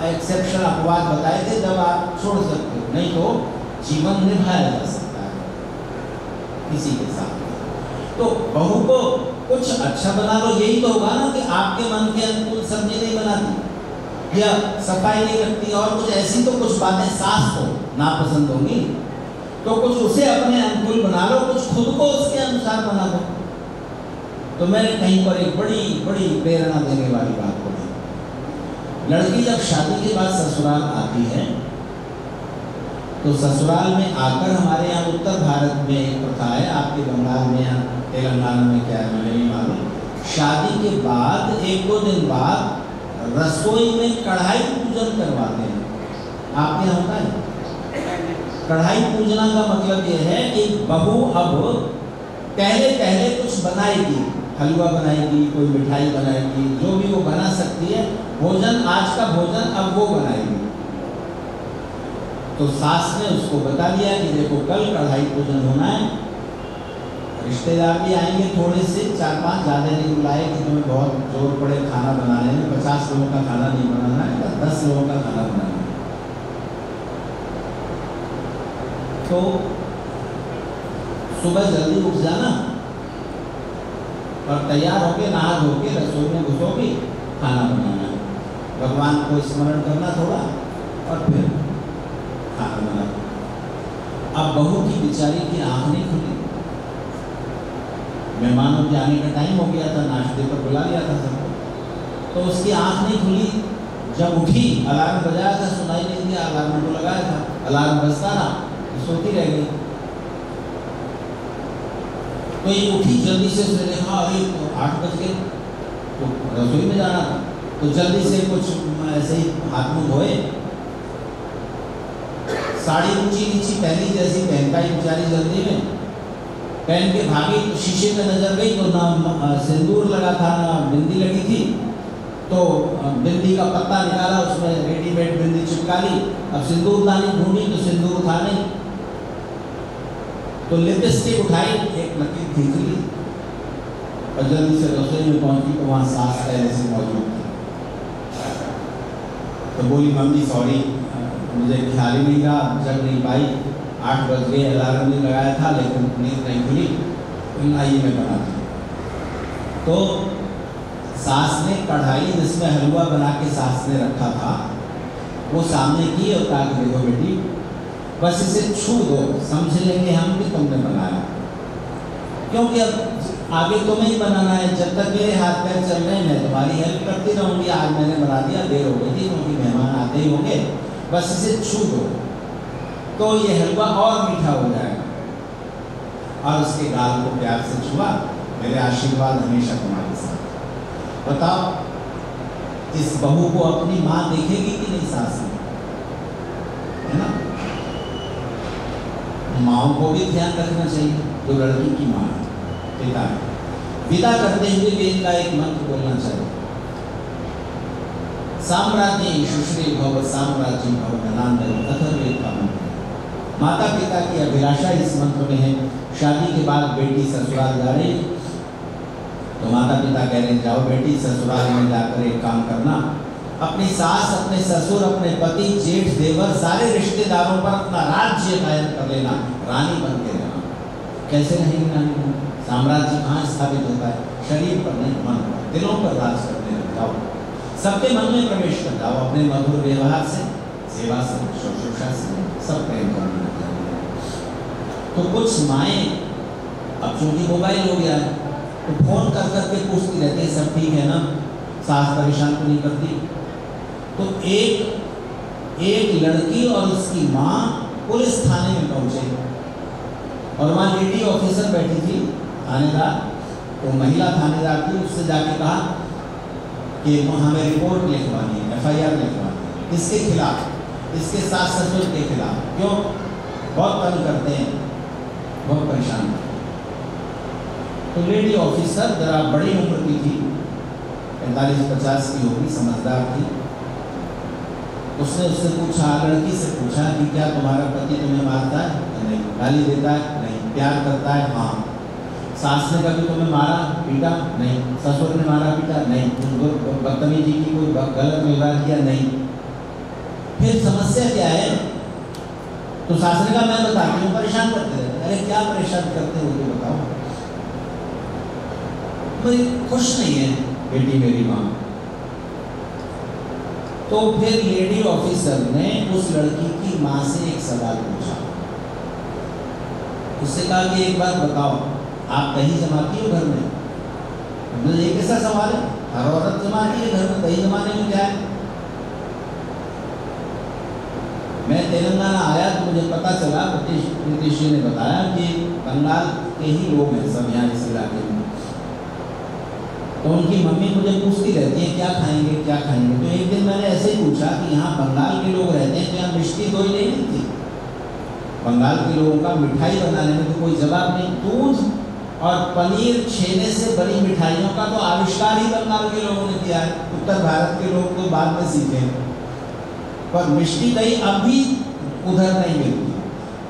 एक्सेप्शन अपवाद बताए थे जब आप छोड़ सकते हो, नहीं तो जीवन निभाया जा सकता है किसी के साथ। तो बहू को कुछ अच्छा बना लो, यही तो होगा ना कि आपके मन के अनुकूल सब्जी नहीं बनाती या सफाई नहीं रखती, और कुछ ऐसी तो कुछ बातें सास को नापसंद होंगी, तो कुछ उसे अपने अनुकूल बना लो, कुछ खुद को उसके अनुसार बना लो। तो मैंने कहीं पर एक बड़ी बड़ी प्रेरणा देने वाली बात बोली। लड़की जब शादी के बाद ससुराल आती है, तो ससुराल में आकर, हमारे यहाँ उत्तर भारत में एक प्रथा है, आपके बंगाल में या तेलंगाना में क्या है मुझे नहीं मालूम, शादी के बाद 1-2 दिन बाद रसोई में कढ़ाई पूजन करवाते हैं। आपके यहाँ होता है? कढ़ाई पूजना का मतलब यह है कि बहू अब पहले कुछ बनाएगी, हलवा बनाएगी, कोई मिठाई बनाएगी, जो भी वो बना सकती है, भोजन, आज का भोजन अब वो बनाएगी। तो सास ने उसको बता दिया कि देखो कल कढ़ाई पूजन होना है, रिश्तेदार भी आएंगे थोड़े से, 4-5, ज़्यादा नहीं बुलाए कि तुम्हें बहुत जोर पड़े खाना बनाने में, 50 लोगों का खाना नहीं बनाना है, 10 लोगों का खाना बनाना है। तो सुबह जल्दी उठ जाना और तैयार होके, नहा धो के रसोई में घुसोगी, खाना बनाना, भगवान को स्मरण करना थोड़ा और फिर खाना बनाना। अब बहू की बेचारी की आँख नहीं खुली, मेहमानों के आने का टाइम हो गया था, नाश्ते पर बुला लिया था सबको, तो उसकी आँख नहीं खुली। जब उठी, अलार्म बजाया था, सुनाई नहीं दिया, अलार्म को लगाया था, अलार्म बजता रहा, सोती रह गई। तो ये उठी जल्दी से, उसने देखा अरे 8 बज गए, तो रसोई में जाना था, तो जल्दी से कुछ ऐसे ही हाथ मुँह धोए, साड़ी ऊंची नीची पहनी जैसी पहन पाई बेचारी, जल्दी में पहन के भागी। तो शीशे में नजर गई तो ना सिंदूर लगा था ना बिंदी लगी थी, तो बिंदी का पत्ता निकाला, उसमें रेडीमेड बिंदी चिपका ली। अब सिंदूरदानी ढूंढी तो सिंदूर था नहीं, तो लिपस्टिक उठाई, एक लकीर खींच ली और जल्दी से रसोई में पहुंची तो वहाँ सास पहले से मौजूद थी। तो बोली मम्मी सॉरी, मुझे ख्याल ही नहीं रहा, जग नहीं पाई, 8 बज गए, अलार्म नहीं लगाया था, लेकिन नींद नहीं खुली, आइए मैं बनाती। तो सास ने कढ़ाई जिसमें हलवा बना के सास ने रखा था वो सामने की और कहा कि देखो बेटी, बस इसे छू दो, समझ लेंगे हम कि तुमने बनाया, क्योंकि अब आगे तुम्हें ही बनाना है। जब तक मेरे हाथ पैर चल रहे हैं मैं तुम्हारी हेल्प करती रहूँगी। आज मैंने बना दिया, देर हो गई थी क्योंकि मेहमान आते ही होंगे, बस इसे छू दो तो ये हलवा और मीठा हो जाएगा। और उसके गाल को प्यार से छुआ, मेरे आशीर्वाद हमेशा तुम्हारे साथ। बताओ इस बहू को अपनी माँ देखेगी कि नहीं सास में, है ना? माँओं को भी ध्यान रखना चाहिए, जो लड़की की माँ है, पिता है। विदा करते हुए वेद का एक मंत्र बोलना चाहिए, साम्राज्य शुश्री भव साम्राज्य भव धनांतर, अथर्ववेद का मंत्र। माता पिता की अभिलाषा इस मंत्र में है। शादी के बाद बेटी ससुराल जा रही, तो माता पिता कह रहे जाओ बेटी ससुराल में जाकर एक काम करना, अपनी सास, अपने ससुर, अपने पति, जेठ, देवर, सारे रिश्तेदारों पर अपना राज्य कायम कर लेना, रानी बन के रहना। कैसे रहेंगी रानी बन? साम्राज्य कहाँ स्थापित होता है? शरीर पर नहीं, मन पर, दिलों पर राज करने लग जाओ, सबके मन में प्रवेश कर जाओ, अपने मधुर व्यवहार से, सेवा से, शुश्रूषा से सब प्रेम करने लग जाओ। तो कुछ माएँ, अब चूंकि मोबाइल हो गया है तो फोन कर करके पूछती रहती है सब ठीक है ना, सास परेशान तो नहीं करती। तो एक लड़की और उसकी माँ पुलिस थाने में पहुंचे और वहाँ लेडी ऑफिसर बैठी थी, थानेदार, तो महिला थानेदार थी, उससे जाके कहा कि हमें रिपोर्ट लिखवानी है, FIR लिखवानी है। किसके खिलाफ? इसके सास ससुर के खिलाफ। क्यों? बहुत तंग करते हैं, बहुत परेशान करते हैं। तो लेडी ऑफिसर जरा बड़ी उम्र की थी, 45-50 की होगी, समझदार थी। उसने उससे पूछा, लड़की से पूछा कि क्या तुम्हारा पति तुम्हें मारता है? नहीं। गाली देता है? नहीं। प्यार करता है? हाँ। सास ने कभी तुम्हें मारा पीटा? नहीं। ससुर ने मारा पीटा? नहीं। तुमको बदतमीजी की, कोई गलत व्यवहार किया? नहीं। फिर समस्या क्या है? तो सास ने कहा मैं बताती हूँ, परेशान करते रहते। अरे क्या परेशान करते हो तो बताओ। भाई खुश नहीं है बेटी मेरी माँ। तो फिर लेडी ऑफिसर ने उस लड़की की माँ से एक सवाल पूछा। उससे कहा कि एक बात बताओ, आप दही जमाती हो घर में? मतलब ये कैसा सवाल है? हर औरत जमाती है घर में, दही जमाने में क्या है? मैं तेलंगाना आया तो मुझे पता चला, ब्रिटिश जी ने बताया कि बंगाल के ही लोग हैं सब यहाँ इस इलाके में। तो उनकी मम्मी मुझे पूछती रहती है क्या खाएंगे क्या खाएंगे। तो एक दिन मैंने ऐसे ही पूछा कि यहाँ बंगाल के लोग रहते हैं तो यहाँ मिष्टी दोई नहीं मिलती। बंगाल के लोगों का मिठाई बनाने में तो कोई जवाब नहीं। दूध और पनीर छेने से बड़ी मिठाइयों का तो आविष्कार ही बंगाल के लोगों ने किया है। उत्तर भारत के लोग तो बाद में सीखे, पर मिष्टी दही अब भी उधर नहीं मिलती।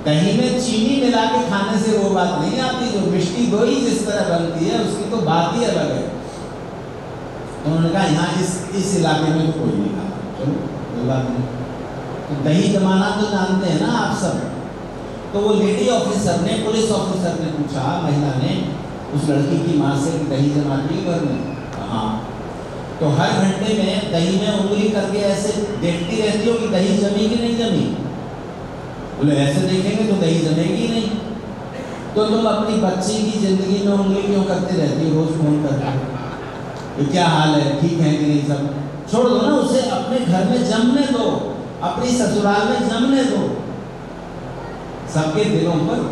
दही में चीनी मिला के खाने से वो बात नहीं आती, जो मिष्टी दोई जिस तरह बनती है उसकी तो बात ही अलग है। तो उन्होंने कहा यहाँ इस इलाके में तो कोई नहीं खाता। चलो कोई बात नहीं। तो दही जमाना तो जानते हैं ना आप सब। तो वो लेडी ऑफिसर ने, पुलिस ऑफिसर ने पूछा, महिला ने उस लड़की की माँ से कि दही जमाती है घर में? हाँ। तो हर घंटे में दही में उंगली करके ऐसे देखती रहती हो कि दही जमी कि नहीं जमी? बोले ऐसे देखेंगे तो दही जमेगी नहीं। तो तुम अपनी बच्ची की जिंदगी में उंगली क्यों करते रहती हो रोज फोन करके? तो क्या हाल है, ठीक है कि नहीं? सब छोड़ दो ना, उसे अपने घर में जमने दो, अपनी ससुराल में जमने दो। सबके दिलों पर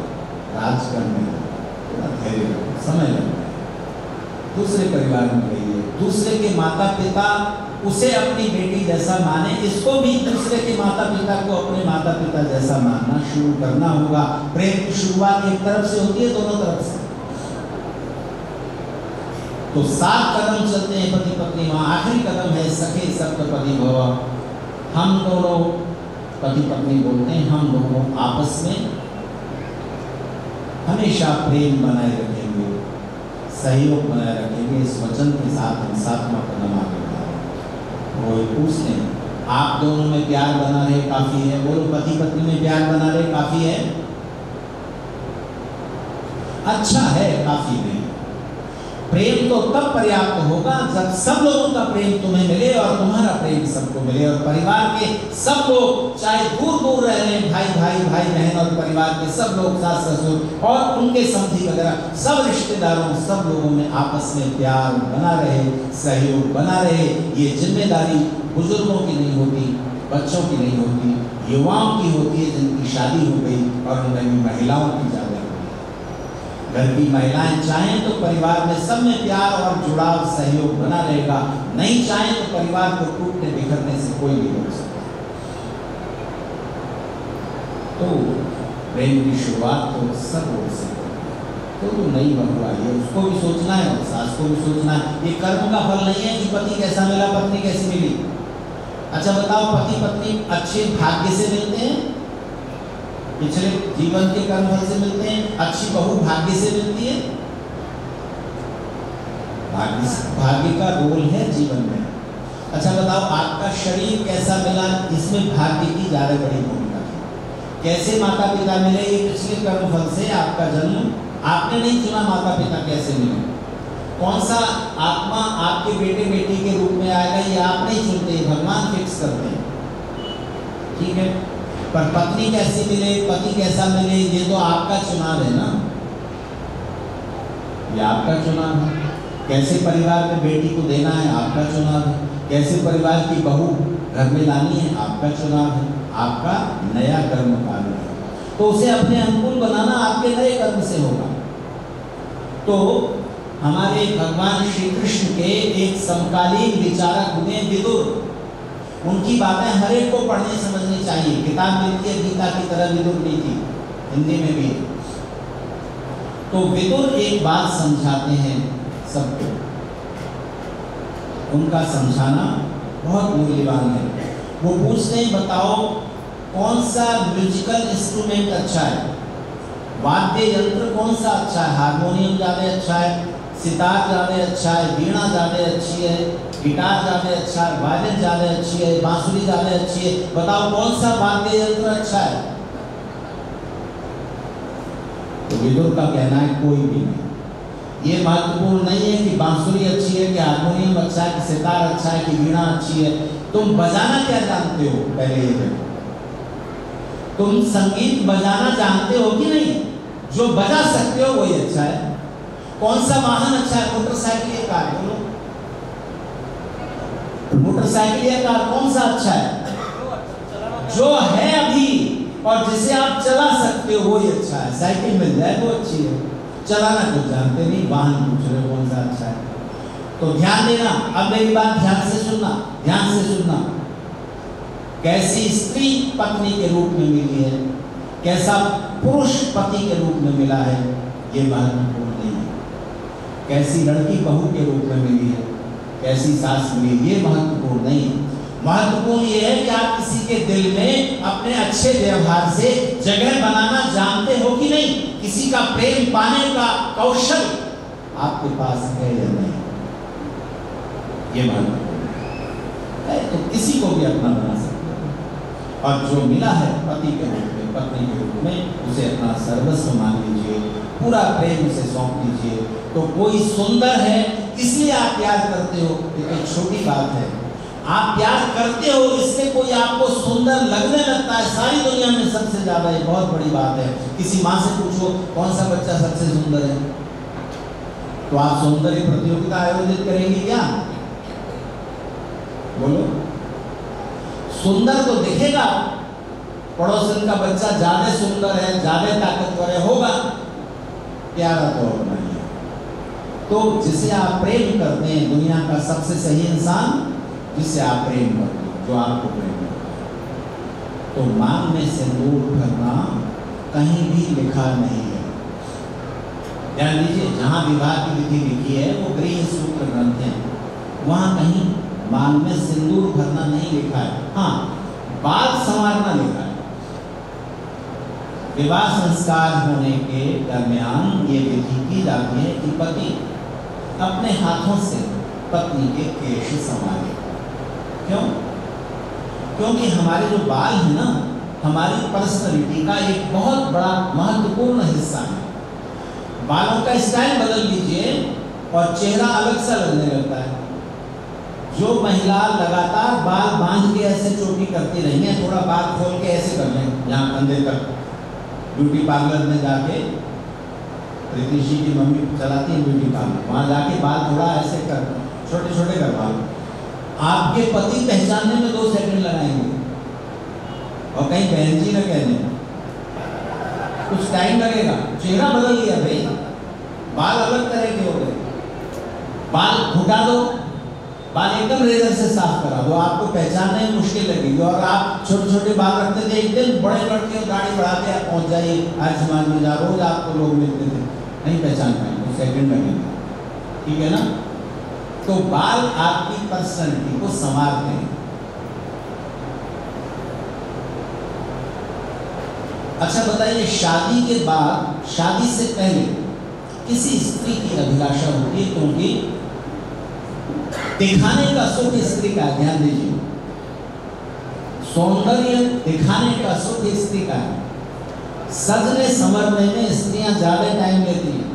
राज करने दो, समय लगता है। दूसरे परिवार में गई है, दूसरे के माता पिता उसे अपनी बेटी जैसा माने, इसको भी दूसरे के माता पिता को अपने माता पिता जैसा मानना शुरू करना होगा। प्रेम की शुरुआत एक तरफ से होती है, दोनों तरफ से। तो 7 कदम चलते हैं पति पत्नी, वहां आखिरी कदम है सखे सप्तपदी भव। हम दोनों पति पत्नी बोलते हैं, हम दोनों आपस में हमेशा प्रेम बनाए रखेंगे, सहयोग बनाए रखेंगे। इस वचन के साथ हम 7वां कदम आगे बढ़ाएंगे। वो पूछते हैं आप दोनों में प्यार बना रहे काफी है? बोलो पति पत्नी में प्यार बना रहे काफी है? अच्छा है, काफी नहीं। प्रेम तो तब पर्याप्त होगा जब सब लोगों का प्रेम तुम्हें मिले और तुम्हारा प्रेम सबको मिले। और परिवार के सब लोग, चाहे दूर दूर रह रहे हैं, भाई भाई भाई बहन, और परिवार के सब लोग, सास ससुर और उनके समधी वगैरह, सब रिश्तेदारों, सब लोगों में आपस में प्यार बना रहे, सहयोग बना रहे। ये जिम्मेदारी बुजुर्गों की नहीं होती, बच्चों की नहीं होती, युवाओं की होती है जिनकी शादी हो गई और उनमें भी महिलाओं की ज्यादा। घर की महिलाएं चाहें तो परिवार में सब में प्यार और जुड़ाव सहयोग बना रहेगा, नहीं चाहें तो परिवार को टूटने बिखरने से कोई नहीं रोक सकता। तो प्रेम की शुरुआत तो सब रोक सकते हैं। तो नई बहू आई है, उसको भी सोचना है और सास को भी सोचना है। ये कर्म का फल नहीं है कि पति कैसा मिला पत्नी कैसी मिली। अच्छा बताओ, पति पत्नी अच्छे भाग्य से मिलते हैं, पिछले जीवन के कर्मफल से मिलते हैं? अच्छी बहू भाग्य से मिलती है? भाग्य का रोल है जीवन में। अच्छा बताओ, आपका शरीर कैसा मिला, इसमें भाग्य की ज्यादा बड़ी भूमिका है। कैसे माता पिता मिले, ये पिछले कर्मफल से। आपका जन्म आपने नहीं चुना, माता पिता कैसे मिले? कौन सा आत्मा आपके बेटे बेटी के रूप में आएगा, ये आप नहीं चुनते, भगवान फिक्स करते हैं। ठीक है, पर पत्नी कैसी मिले, पति कैसा मिले, ये तो आपका चुनाव है ना, ये आपका चुनाव है। कैसे परिवार में बेटी को देना है, आपका चुनाव है। कैसे परिवार की बहू घर में लानी है, आपका चुनाव है, आपका नया कर्म काल है। तो उसे अपने अनुकूल बनाना आपके नए कर्म से होगा। तो हमारे भगवान श्री कृष्ण के एक समकालीन विचारक हुए विदुर। उनकी बातें हर एक को पढ़ने समझनी चाहिए। किताब मिलती है गीता की तरह, विदुर नीति हिंदी में भी। तो विदुर एक बात समझाते हैं सबको, उनका समझाना बहुत मूल्यवान है। वो पूछते हैं बताओ कौन सा म्यूजिकल इंस्ट्रूमेंट अच्छा है, वाद्य यंत्र कौन सा अच्छा है? हारमोनियम ज़्यादा अच्छा है, सितार ज़्यादा अच्छा है, वीणा ज़्यादा अच्छी है, गिटार ज़्यादा अच्छा है, वायलिन ज़्यादा अच्छी है, बांसुरी ज़्यादा अच्छी है? बताओ कौन सा वाद्य यंत्र अच्छा है? तो विदुर का कहना है कोई भी नहीं। ये महत्वपूर्ण नहीं है कि बांसुरी अच्छी है, कि हारमोनियम अच्छा है, कि सितार अच्छा है, कि वीणा अच्छी है। तुम बजाना क्या जानते हो, पहले ये देखो। तुम संगीत बजाना जानते हो कि नहीं? जो बजा सकते हो वही अच्छा है। कौन सा वाहन अच्छा है, मोटरसाइकिल या कार? बोलो, मोटरसाइकिल या कार कौन सा अच्छा है? जो है अभी और जिसे आप चला सकते हो वही अच्छा है। साइकिल मिल जाए वो अच्छी है, चलाना कुछ जानते नहीं, वाहन पूछ रहे कौन सा अच्छा है। तो ध्यान देना, अब मेरी बात ध्यान से सुनना, ध्यान से सुनना। कैसी स्त्री पत्नी के रूप में मिली है, कैसा पुरुष पति के रूप में मिला है, ये महत्वपूर्ण नहीं है। कैसी लड़की बहू के रूप में मिली है, कैसी सास मिली, ये महत्वपूर्ण नहीं है। महत्वपूर्ण ये है कि आप किसी के दिल में अपने अच्छे व्यवहार से जगह बनाना जानते हो कि नहीं, किसी का प्रेम पाने का कौशल आपके पास है या नहीं, ये महत्वपूर्ण है। तो किसी को भी अपना बना सकते हो, और जो मिला है पति के रूप में, पत्नी के रूप में, उसे अपना सर्वस्व मान लीजिए, पूरा प्रेम उसे सौंप दीजिए। तो कोई सुंदर है इसलिए आप प्यार करते हो, ये एक छोटी बात है। आप प्यार करते हो इसलिए कोई आपको सुंदर लगने लगता है, सारी दुनिया में सबसे ज्यादा, ये बहुत बड़ी बात है। किसी माँ से पूछो कौन सा बच्चा सबसे सुंदर है, तो आप सौंदर्य प्रतियोगिता आयोजित करेंगे क्या? बोलो। सुंदर तो दिखेगा, पड़ोसन का बच्चा ज्यादा सुंदर है, ज्यादा ताकतवर है, होगा, प्यारा तो और नहीं। तो जिसे आप प्रेम करते हैं, दुनिया का सबसे सही इंसान जिससे आप प्रेम करते हो, जो आपको प्रेम करता है, तो मांग में सिंदूर भरना कहीं भी लिखा नहीं है। ध्यान दीजिए, जहां विवाह की विधि लिखी है वो गृह सूत्र ग्रंथ है, वहां कहीं मांग में सिंदूर भरना नहीं लिखा है। हाँ, बाल संवारना लिखा है। विवाह संस्कार होने के दरमियान ये विधि की जाती है कि पति अपने हाथों से पत्नी के केश संवारे। क्यों? क्योंकि हमारे जो बाल है ना, हमारी पर्सनैलिटी का एक बहुत बड़ा महत्वपूर्ण हिस्सा है। बालों का स्टाइल बदल लीजिए और चेहरा अलग सा लगने लगता है। जो महिला लगातार बाल बांध के ऐसे चोटी करती रही है, थोड़ा बाल खोल के ऐसे कर लें यहाँ कंधे तक, ब्यूटी पार्लर में जाके, प्रीति जी की मम्मी चलाती है ब्यूटी पार्लर, वहाँ जाके बाल थोड़ा ऐसे कर, छोटे छोटे करवा लो, आपके पति पहचानने में 2 सेकंड लगाएंगे, और कहीं बहन जी न कह दें, कुछ टाइम लगेगा। चेहरा बदल लिया भाई, बाल अलग तरह के हो गए, बाल घुटा दो, बाल एकदम रेजर से साफ करा दो, आपको पहचानने में मुश्किल लगेगी। और आप छोटे छोटे बाल रखते थे, एक दिन बड़े लड़के गाड़ी बढ़ा के आप पहुंच जाइए आज समाज में, जा रोज आपको लोग मिलते थे, नहीं पहचान पाएंगे, सेकंड लगेगा, ठीक है ना? तो बाल आपकी पर्सनैलिटी को संवारते हैं। अच्छा बताइए, शादी के बाद, शादी से पहले किसी स्त्री की अभिलाषा होती है, क्योंकि दिखाने का सुख स्त्री का, ध्यान दीजिए, सौंदर्य दिखाने का सुख स्त्री का है। सजने संवरने में स्त्रियां ज्यादा टाइम लेती हैं।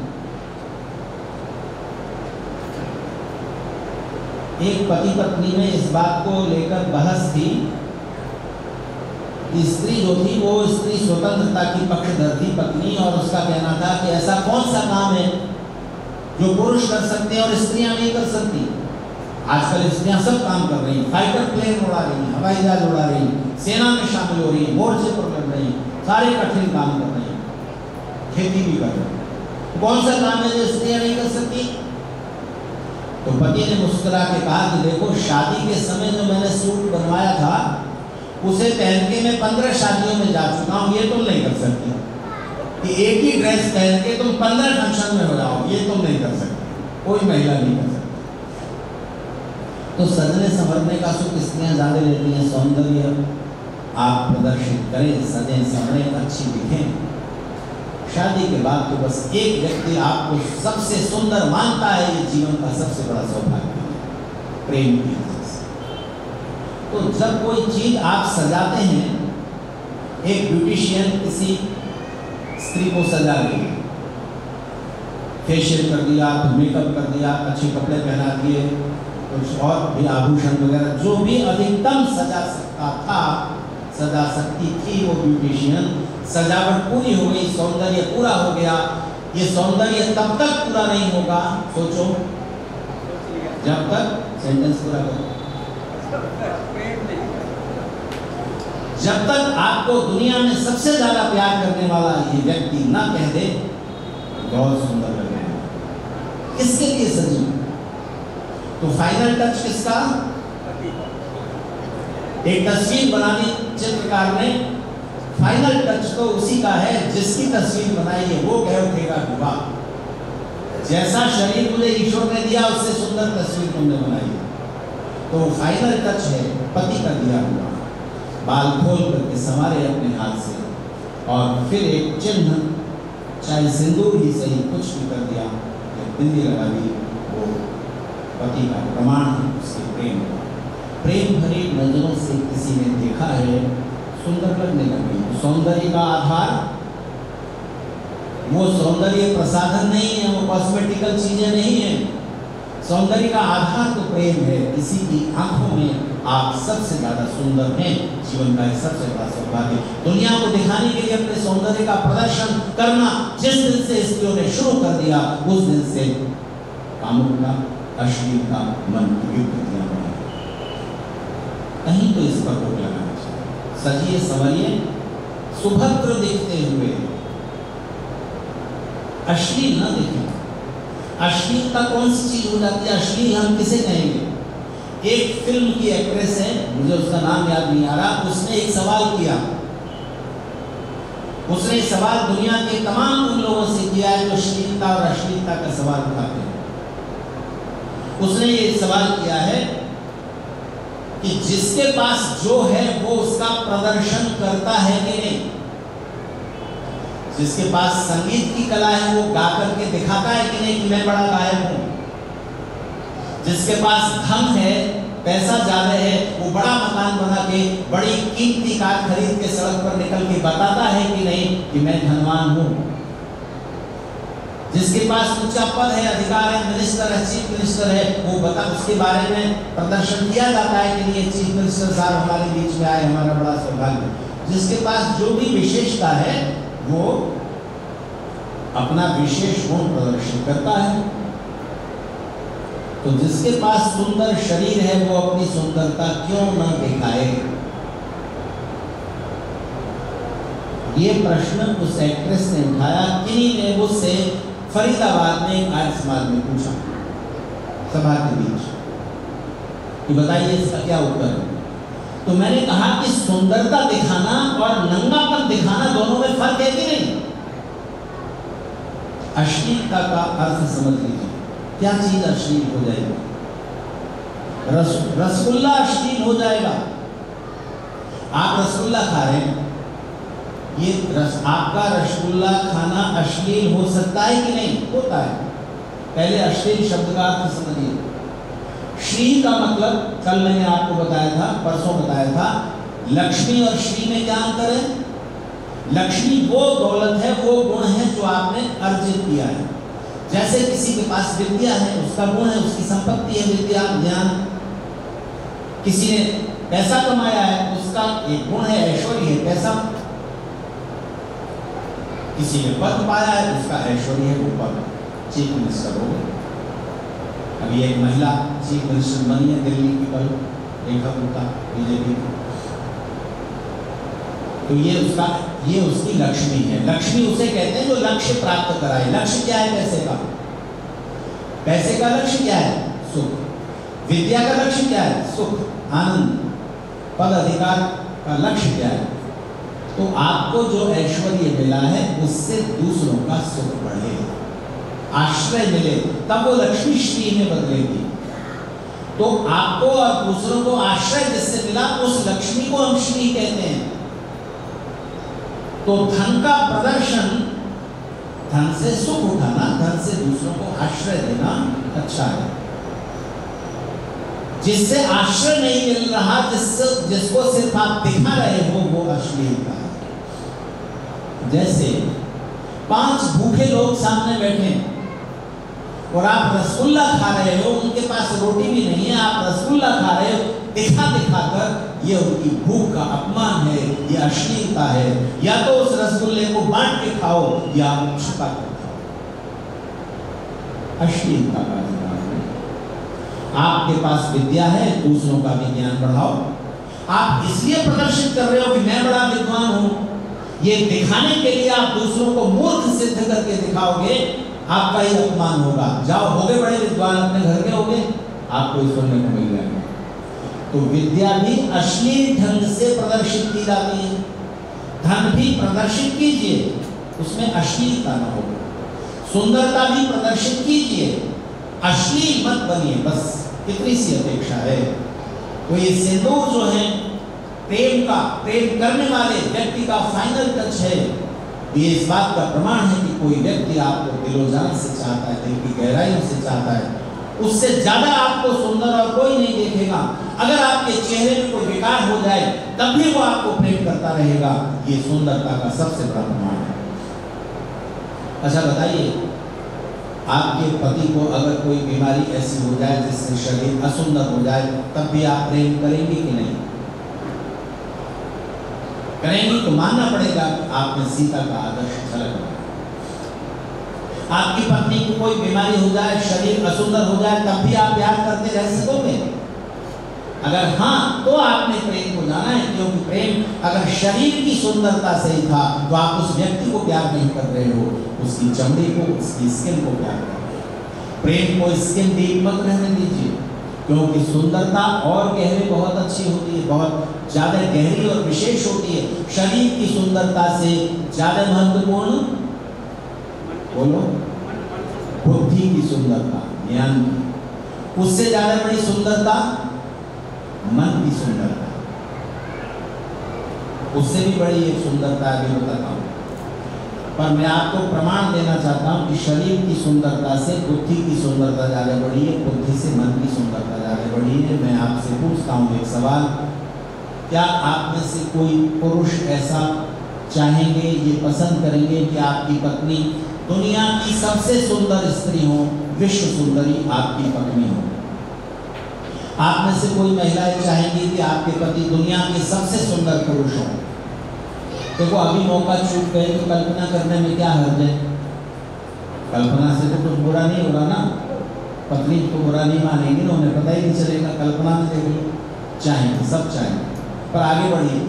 एक पति पत्नी में इस बात को लेकर बहस थी, स्त्री जो थी वो स्त्री स्वतंत्रता की पक्षधर थी पत्नी, और उसका कहना था कि ऐसा कौन सा काम है जो पुरुष कर सकते हैं और स्त्रियां नहीं कर सकती। आजकल स्त्रियां सब काम कर रही हैं, फाइटर प्लेन उड़ा रही हैं, हवाई जहाज उड़ा रही हैं, सेना में शामिल हो रही हैं, मोर्चे पर लड़ रही हैं, सारे कठिन काम कर रही हैं, खेती भी कर रही हैं। कौन सा काम है जो स्त्रियां नहीं कर सकती? तो पति ने मुस्कुरा के कहा कि देखो, शादी के समय जो मैंने सूट बनवाया था उसे पहन के मैं 15 शादियों में जा चुका हूँ, ये तुम नहीं कर सकती। कि एक ही ड्रेस पहन के तुम 15 फंक्शन में हो जाओ, ये तुम नहीं कर सकते, कोई महिला नहीं कर सकती। तो सजने संवरने का सुख स्त्रियां ज्यादा लेती हैं। सौंदर्य आप प्रदर्शित करें, सजें संवरें, अच्छी दिखें। शादी के बाद तो बस एक व्यक्ति आपको सबसे सुंदर मानता है, ये जीवन का सबसे बड़ा सौभाग्य है, प्रेम की वजह से। तो जब कोई चीज आप सजाते हैं, एक ब्यूटिशियन किसी स्त्री को सजा रही है, फेशियल कर दिया, मेकअप कर दिया, अच्छे कपड़े पहना दिए, कुछ और भी आभूषण वगैरह, जो भी अधिकतम सजा सकता था, सजा सकती थी वो ब्यूटिशियन, सजावट पूरी हो गई, सौंदर्य पूरा हो गया। ये सौंदर्य तब तक पूरा नहीं होगा, सोचो, जब तक, सेंटेंस पूरा करो, जब तक आपको दुनिया में सबसे ज्यादा प्यार करने वाला ये व्यक्ति ना कह दे बहुत सुंदर लगेगा। किसके लिए सजी? तो फाइनल टच किसका? एक तस्वीर बनानी चित्रकार ने, फाइनल टच तो उसी का है जिसकी तस्वीर बनाई है वो कह उठेगा विवाह। जैसा शरीर मुझे ईश्वर ने दिया उससे सुंदर तस्वीर तुमने बनाई, तो फाइनल टच है पति का दिया हुआ। बाल खोल करके संवारे अपने हाथ से और फिर एक चिन्ह, चाहे सिंदूर ही सही, कुछ भी कर दिया, बिंदी लगा दी, वो पति का प्रमाण है उसके प्रेम का। प्रेम भरी नजरों से किसी ने देखा है, सुंदर लगने लगी। सौंदर्य का आधार वो सौंदर्य प्रसाधन नहीं है, वो कॉस्मेटिकल चीजें नहीं है। सौंदर्य का आधार तो प्रेम है। किसी की आंखों में आप सबसे ज्यादा सुंदर हैं, जीवन का सबसे बड़ा सौभाग्य। दुनिया को दिखाने के लिए अपने सौंदर्य का प्रदर्शन करना जिस दिन से स्त्रियों ने शुरू कर दिया, उस दिन से कामुकता, अश्लीलता मन की विकृतियां बढ़ी। कहीं तो इस पर रोक लगाना चाहिए। सजिए संवरिए, सुभद्र दिखते हुए अश्लील न दिखे। अश्लीलता कौन सी चीज हो जाती है? अश्लील हम किसे कहेंगे? एक फिल्म की एक्ट्रेस है, मुझे उसका नाम याद नहीं आ रहा, उसने एक सवाल किया। उसने सवाल दुनिया के तमाम उन लोगों से किया है जो अश्लीलता और अश्लीलता का सवाल उठाते हैं। उसने ये सवाल किया है कि जिसके पास जो है वो उसका प्रदर्शन करता है कि नहीं? जिसके पास संगीत की कला है वो गा करके दिखाता है कि नहीं कि मैं बड़ा गायक हूं? जिसके पास धन है, पैसा ज्यादा है, वो बड़ा मकान बना के बड़ी कीमती कार खरीद के सड़क पर निकल के बताता है कि नहीं कि मैं धनवान हूं? जिसके पास ऊंचा पद है, अधिकार है, मिनिस्टर है, चीफ मिनिस्टर है, वो बता, उसके बारे में प्रदर्शन किया जाता है कि नहीं चीफ मिनिस्टर साहब हमारे बीच में आए, हमारा बड़ा सौभाग्य। जिसके पास जो भी विशेषता है वो अपना विशेष गुण प्रदर्शित करता है। तो जिसके पास सुंदर शरीर है वो अपनी सुंदरता क्यों न दिखाए? ये प्रश्न उस एक्ट्रेस ने उठाया। किन्हीं ने मुझसे फरीदाबाद में एक आर्य समाज में पूछा, सभा के बीच, कि बताइए इसका क्या उत्तर है? तो मैंने कहा कि सुंदरता दिखाना और नंगापन दिखाना दोनों में फर्क है कि नहीं? अश्लीलता का अर्थ समझ लीजिए। क्या चीज अश्लील हो जाएगी? रसगुल्ला अश्लील हो जाएगा। आप रसगुल्ला खा रहे हैं, ये आपका रसगुल्ला खाना अश्लील हो सकता है कि नहीं? होता है। पहले अश्लील शब्द का अर्थ समझिए। श्री का मतलब कल मैंने आपको बताया था, परसों बताया था, लक्ष्मी और श्री में क्या अंतर है? लक्ष्मी वो दौलत है, वो गुण है जो आपने अर्जित किया है। जैसे किसी के पास विद्या है, उसका गुण है, उसकी संपत्ति है विद्या, ज्ञान। किसी ने पैसा कमाया है, उसका एक गुण है, ऐश्वर्य है, पैसा। किसी ने पद पाया है, उसका ऐश्वर्य है, वो पद। चीफ मिनिस्टर हो गए। अभी एक महिला चीफ मिनिस्टर बनी है दिल्ली की, कल रेखा गुप्ता, बीजेपी। तो ये उसकी लक्ष्मी है। लक्ष्मी उसे कहते हैं जो लक्ष्य प्राप्त कराए। लक्ष्य क्या है पैसे का? पैसे का लक्ष्य क्या है? सुख। विद्या का लक्ष्य क्या है? सुख, आनंद। पद अधिकार का लक्ष्य क्या है? तो आपको जो ऐश्वर्य मिला है उससे दूसरों का सुख बढ़े, आश्रय मिले, तब वो लक्ष्मी श्री में बदलेगी। तो आपको और दूसरों को आश्रय जिससे मिला उस लक्ष्मी को हम श्री कहते हैं। तो धन का प्रदर्शन, धन से सुख उठाना, धन से दूसरों को आश्रय देना अच्छा है। जिससे आश्रय नहीं मिल रहा, जिसको सिर्फ आप दिखा रहे हो, वो अश्लीलता है। जैसे 5 भूखे लोग सामने बैठे और आप रसगुल्ला खा रहे हो, उनके पास रोटी भी नहीं है, आप रसगुल्ला खा रहे हो, दिखा कर, ये उनकी भूख का अपमान है, ये अश्लीलता है। या तो उस रसगुल्ले को बांट के खाओ या छुपा कर खाओ। अश्लीलता का अधिकार है। आपके पास विद्या है, दूसरों का भी ज्ञान बढ़ाओ। आप इसलिए प्रदर्शित कर रहे हो कि मैं बड़ा विद्वान हूं, ये दिखाने के लिए आप दूसरों को मूर्ख सिद्ध करके दिखाओगे, आपका ही अपमान होगा। जाओ, होगे बड़े विद्वान, अपने घर के होगे, आपको सुनने को मिल जाएगा। तो विद्या भी अश्लील ढंग से प्रदर्शित की जाती है, धन भी प्रदर्शित कीजिए, उसमें अश्लीलता न हो। सुंदरता भी प्रदर्शित कीजिए, अश्लील मत बनिए, बस इतनी सी अपेक्षा है। तो ये सिंदूर जो है प्रेम करने वाले व्यक्ति का फाइनल टच है। ये इस बात का प्रमाण है कि कोई व्यक्ति आपको दिलोजान से चाहता है, दिल की गहराइयों से चाहता है, उससे ज्यादा आपको सुंदर और कोई नहीं देखेगा। अगर आपके चेहरे में कोई विकार हो जाए तब भी वो आपको प्रेम करता रहेगा। ये सुंदरता का सबसे बड़ा प्रमाण है। अच्छा बताइए, आपके पति को अगर कोई बीमारी ऐसी हो जाए जिससे शरीर असुंदर हो जाए, तब भी आप प्रेम करेंगे कि नहीं? करेंगे। तो मानना पड़ेगा कि आप में सीता का आदर्श झलक रहा है। आपकी पत्नी को कोई बीमारी हो जाए, शरीर असुंदर हो जाए, तब भी आप प्यार करते रह सकोगे? अगर हाँ, तो आपने प्रेम को जाना है, क्योंकि प्रेम अगर शरीर की सुंदरता से ही था तो आप उस व्यक्ति को प्यार नहीं कर रहे हो, उसकी चमड़ी को, उसकी स्किन को प्यार कर रहे हो। प्रेम को स्किन डीप मत रहने दीजिए, क्योंकि सुंदरता और गहरे बहुत अच्छी होती है, बहुत ज्यादा गहरी और विशेष होती है। शरीर की सुंदरता से ज्यादा महत्वपूर्ण बोलो बुद्धि की सुंदरता, ज्ञान की। उससे ज्यादा बड़ी सुंदरता मन की सुंदरता, उससे भी बड़ी एक सुंदरता अभी बताता हूँ। पर मैं आपको प्रमाण देना चाहता हूँ कि शरीर की सुंदरता से बुद्धि की सुंदरता ज्यादा बड़ी है, बुद्धि से मन की सुंदरता ज्यादा बड़ी है। मैं आपसे पूछता हूँ एक सवाल, क्या आप में से कोई पुरुष ऐसा चाहेंगे, ये पसंद करेंगे कि आपकी पत्नी दुनिया की सबसे सुंदर स्त्री हो, विश्व सुंदरी आपकी पत्नी हो? आप में से कोई महिलाएं चाहेंगी कि आपके पति दुनिया के सबसे सुंदर पुरुष हो? देखो अभी मौका चूक गए तो कल्पना करने में क्या हर्ज है? कल्पना से तो कुछ बुरा नहीं हो रहा ना, पत्नी को बुरा नहीं मानेंगे ना, उन्हें पता ही नहीं चलेगा। कल्पना में देख लो, चाहेंगे, सब चाहेंगे। पर आगे बढ़िए,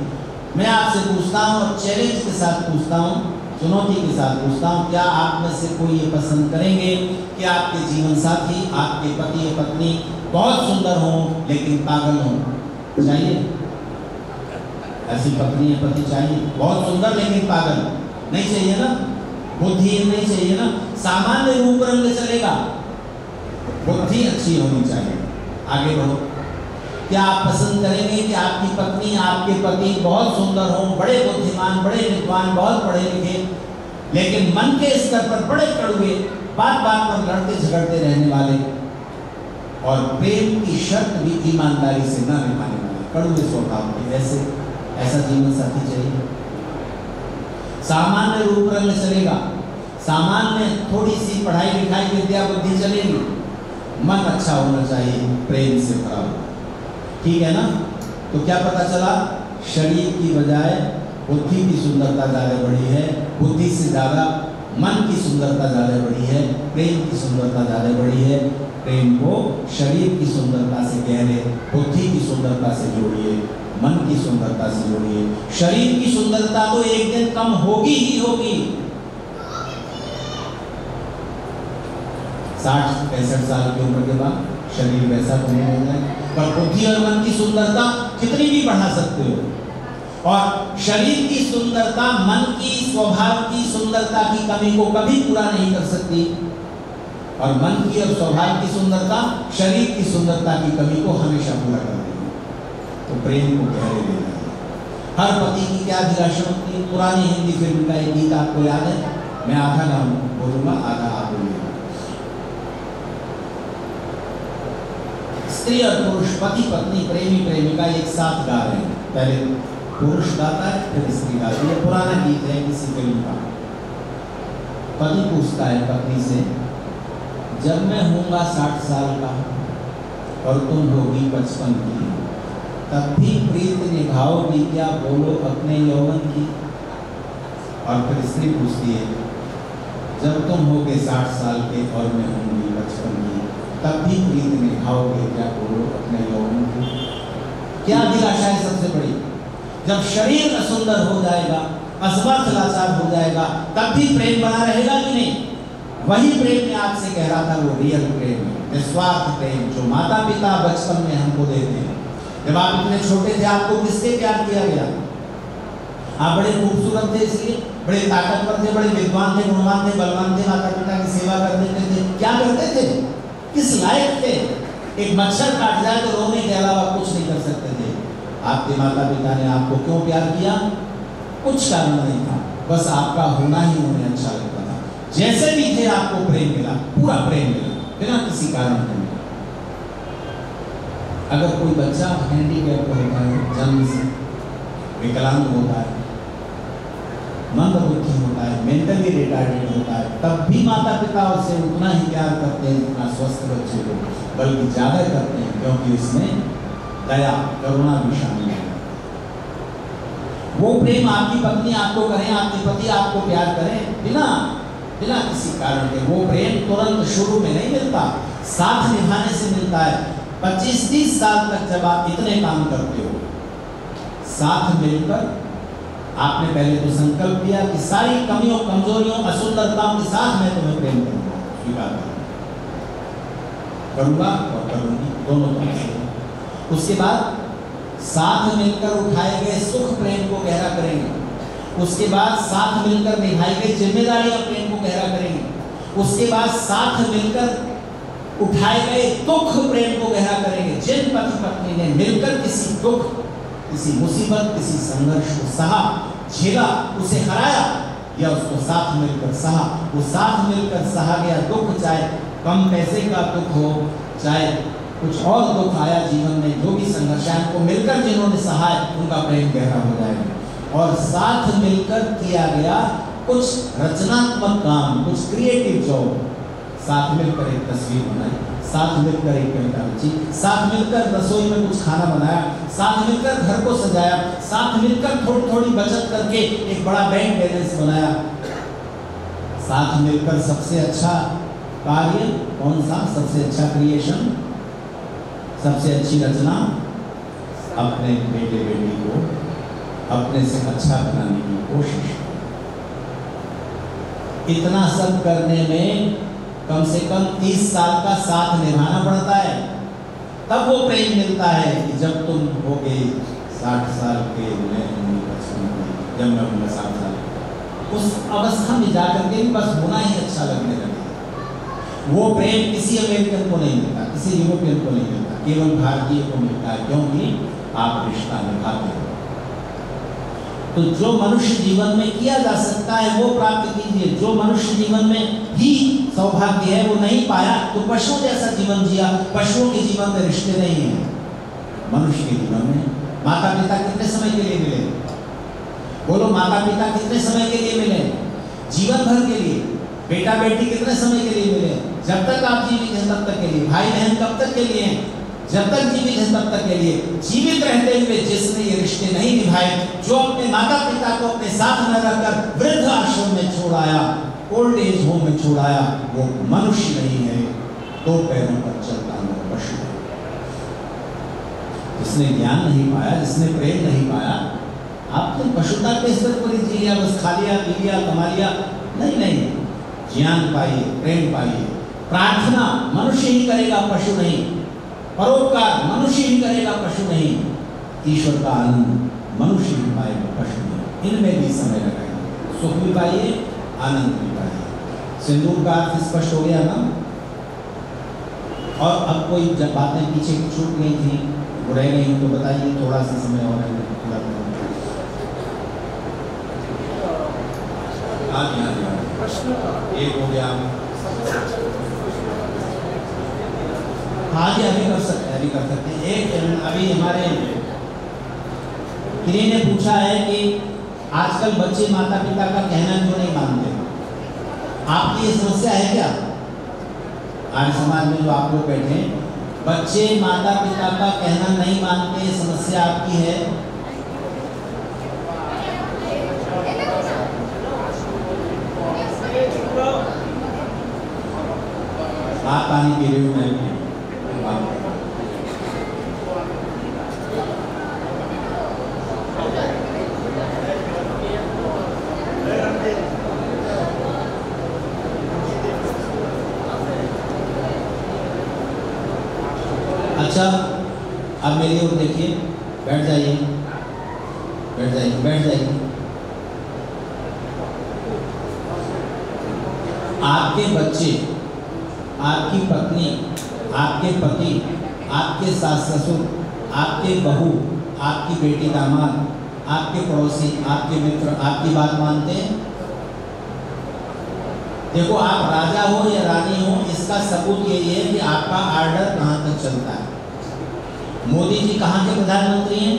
मैं आपसे पूछता हूँ और चैलेंज के साथ पूछता हूँ, चुनौती के साथ पूछता हूँ, क्या आप में से कोई ये पसंद करेंगे कि आपके जीवन साथी, आपके पति या पत्नी बहुत सुंदर हो लेकिन पागल हो? चाहिए ऐसी पत्नी या पति? चाहिए। बहुत सुंदर लेकिन पागल नहीं चाहिए ना, बुद्धिहीन नहीं चाहिए ना, सामान्य रूप रंग चलेगा, बुद्धि अच्छी होनी चाहिए। आगे बढ़ो, क्या आप पसंद करेंगे कि आपकी पत्नी, आपके पति बहुत सुंदर हो, बड़े बुद्धिमान, बड़े विद्वान, बहुत पढ़े लिखे, लेकिन मन के स्तर पर बड़े कड़वे, बात बात पर लड़ते झगड़ते रहने वाले, और प्रेम की शर्त भी ईमानदारी से न निभाने वाले, कड़वे स्वभाव के, ऐसा जीवन साथी चाहिए? सामान्य रूप रंग चलेगा, सामान्य थोड़ी सी पढ़ाई लिखाई, विद्या बुद्धि चलेगी, मन अच्छा होना चाहिए, प्रेम से भरा हुआ। ठीक है ना? तो क्या पता चला, शरीर की बजाय बुद्धि की सुंदरता ज्यादा बड़ी है, बुद्धि से ज्यादा मन की सुंदरता ज्यादा बड़ी है, प्रेम की सुंदरता ज्यादा बड़ी है। प्रेम को शरीर की सुंदरता से गहरे, बुद्धि की सुंदरता से जोड़िए, मन की सुंदरता से जोड़िए। शरीर की सुंदरता तो एक दिन कम होगी ही होगी, 60-65 साल की उम्र के बाद शरीर वैसा तो नहीं हो जाए, पर बुद्धि और मन की सुंदरता कितनी भी बढ़ा सकते हो। और शरीर की सुंदरता मन की, स्वभाव की सुंदरता की कमी को कभी पूरा नहीं कर सकती, और मन की और स्वभाव की सुंदरता शरीर की सुंदरता की कमी को हमेशा पूरा कर देगी। तो प्रेम को गहरे लेना है। हर पति की क्या अभिलाषा होती है? पुरानी हिंदी फिल्म का एक गीत आपको याद है? मैं आधा नाम बोलूंगा, आधा आप बोलिएगा। स्त्री और पुरुष, पति पत्नी, प्रेमी प्रेमिका एक साथ गा रहे हैं। पहले पुरुष गाता है, फिर स्त्री गाती है। पुराना गीत है किसी फिल्म का। पति पूछता है पत्नी से, जब मैं होऊंगा 60 साल का और तुम होगी 55 की, तब भी प्रीत निभाओगी क्या? बोलो अपने यौवन की। और फिर स्त्री पूछती है, जब तुम होगे 60 साल के और मैं होंगी 55 की, तब भी प्रीत निभाओगे क्या? बोलो अपने यौवन की। क्या अभिलाषा है सबसे बड़ी? जब शरीर असुंदर हो जाएगा, असमर्थ लाचार हो जाएगा, तब भी प्रेम बना रहेगा कि नहीं? वही प्रेम मैं आपसे कह रहा था, वो रियल प्रेम है। निस्वार्थ प्रेम जो माता पिता बचपन में हमको देते हैं। जब आप इतने छोटे थे आपको किससे प्यार किया गया? आप बड़े खूबसूरत थे इसलिए, बड़े ताकतवर थे, बड़े विद्वान थे, गुणवान थे, बलवान थे, माता पिता की सेवा कर देते थे। क्या करते थे? किस लायक थे? एक मच्छर काट जाए तो रोने के अलावा कुछ नहीं कर सकते थे। आपके माता पिता ने आपको क्यों प्यार किया? कुछ कारण नहीं था, बस आपका होना ही उन्हें अच्छा लगता था। जैसे भी थे आपको प्रेम मिला, पूरा प्रेम मिला, बिना किसी कारण के मिला। अगर कोई बच्चा हैंडीकैप होता है, जन्म से विकलांग होता है, मंदबुद्धि होता है, मेंटली रिटार्डेड होता है, तब भी माता पिता उससे उतना ही प्यार करते हैं जितना स्वस्थ बच्चे को, बल्कि ज्यादा करते हैं, क्योंकि उसमें दया करुणा भी शामिल है। वो प्रेम आपकी पत्नी आपको करें, आपके पति आपको प्यार करें बिना बिना किसी कारण के, वो प्रेम तुरंत शुरू में नहीं मिलता, साथ निभाने से मिलता है। 25-30 साल तक जब आप इतने काम करते हो, साथ मिलकर, आपने पहले तो संकल्प किया कि सारी कमियों, कमजोरियों, असुंदरताओं के साथ मैं तुम्हें प्रेम करूंगा, स्वीकार करूंगा और करूंगी, दोनों तरफ से। उसके बाद साथ मिलकर उठाए गए सुख प्रेम को गहरा करेंगे। उसके बाद साथ मिलकर निभाई गई जिम्मेदारियां प्रेम को गहरा करेंगे। उसके बाद साथ मिलकर उठाए गए दुख प्रेम को गहरा करेंगे। जिन पति पत्नी ने मिलकर किसी दुख, किसी मुसीबत, किसी संघर्ष को सहा, झेला, उसे हराया या उसको साथ मिलकर सहा, वो साथ मिलकर सहा गया दुख, चाहे कम पैसे का दुख हो, चाहे कुछ और दुख आया जीवन में, जो भी संघर्ष है, उनको मिलकर जिन्होंने सहा है, उनका प्रेम गहरा हो जाएगा। और साथ मिलकर किया गया कुछ रचनात्मक काम, कुछ क्रिएटिव जॉब, साथ मिलकर एक तस्वीर बनाई, साथ मिलकर एक कविता लिखी, साथ मिलकर रसोई में कुछ खाना बनाया, साथ मिलकर घर को सजाया, साथ मिलकर थोड़ी थोड़ी बचत करके एक बड़ा बैंक बैलेंस बनाया। साथ मिलकर सबसे अच्छा कार्य कौन सा? सबसे अच्छा क्रिएशन, सबसे अच्छी रचना, अपने बेटे बेटी को अपने से अच्छा बनाने की कोशिश। इतना सब करने में कम से कम 30 साल का साथ निभाना पड़ता है, तब वो प्रेम मिलता है कि जब तुम हो गए 60 साल के, मैं जब मैं होंगे 60 साल, उस अवस्था में जाकर के भी बस होना ही अच्छा लगने लगे। वो प्रेम किसी अमेरिकन को नहीं मिलता, किसी यूरोपियन को नहीं मिलता, केवल भारतीय को मिलता है, क्योंकि आप रिश्ता निभाते हो। तो जो मनुष्य जीवन में किया जा सकता है वो प्राप्त कीजिए। जो मनुष्य जीवन में ही सौभाग्य है वो नहीं पाया तो पशुओं जैसा जीवन जिया। पशुओं के जीवन में रिश्ते नहीं है, मनुष्य के जीवन में माता पिता कितने समय के लिए मिले? बोलो, माता पिता कितने समय के लिए मिले? जीवन भर के लिए। बेटा बेटी कितने समय के लिए मिले? जब तक आप जीवित हैं तब तक के लिए। भाई बहन कब तक के लिए हैं? जब तक जीवित है तब तक के लिए। जीवित रहते हुए जिसने ये रिश्ते नहीं निभाए, जो अपने माता पिता को अपने साथ न रखकर वृद्ध आश्रम में छोड़ आया, ओल्ड एज होम में छोड़ आया, वो मनुष्य नहीं है, दो पैरों पर चलता हुआ पशु है। जिसने ज्ञान नहीं पाया, जिसने प्रेम नहीं पाया, आपने पशुता के स्तर पर ही जी लिया, बस खा लिया, पी लिया, कमा लिया। नहीं नहीं, ज्ञान पाइए, प्रेम पाइए। प्रार्थना मनुष्य ही करेगा, पशु नहीं। परोपकार मनुष्य ही करेगा, पशु नहीं। ईश्वर का आनंद मनुष्य ही पाएगा, पशु नहीं। इनमें भी समय लगाइए, सुख भी पाइए, आनंद भी पाइए। सिंदूर का अर्थ स्पष्ट हो गया ना? और अब कोई जब बातें पीछे छूट गई थी, रह गई हो तो बताइए, थोड़ा सा समय और है। एक हो गया, हाँ जी, अभी कर सकते हैं, अभी कर सकते हैं। एक अभी हमारे किसी ने पूछा है कि आजकल बच्चे माता पिता का कहना क्यों नहीं मानते? आपकी ये समस्या है क्या? आज समाज में जो आप लोग बैठे, बच्चे माता पिता का कहना नहीं मानते, समस्या आपकी है? आप पानी पी रहे हो, मैं मेरी ओर देखिए, बैठ जाइए, बैठ जाइए, बैठ जाइए। आपके बच्चे, आपकी पत्नी, आपके पति, आपके सास ससुर, आपके बहू, आपकी बेटी दामाद, आपके पड़ोसी, आपके मित्र आपकी बात मानते हैं? देखो, आप राजा हो या रानी हो, इसका सबूत यही है कि आपका आर्डर कहाँ तक चलता है। मोदी जी कहाँ के प्रधानमंत्री हैं?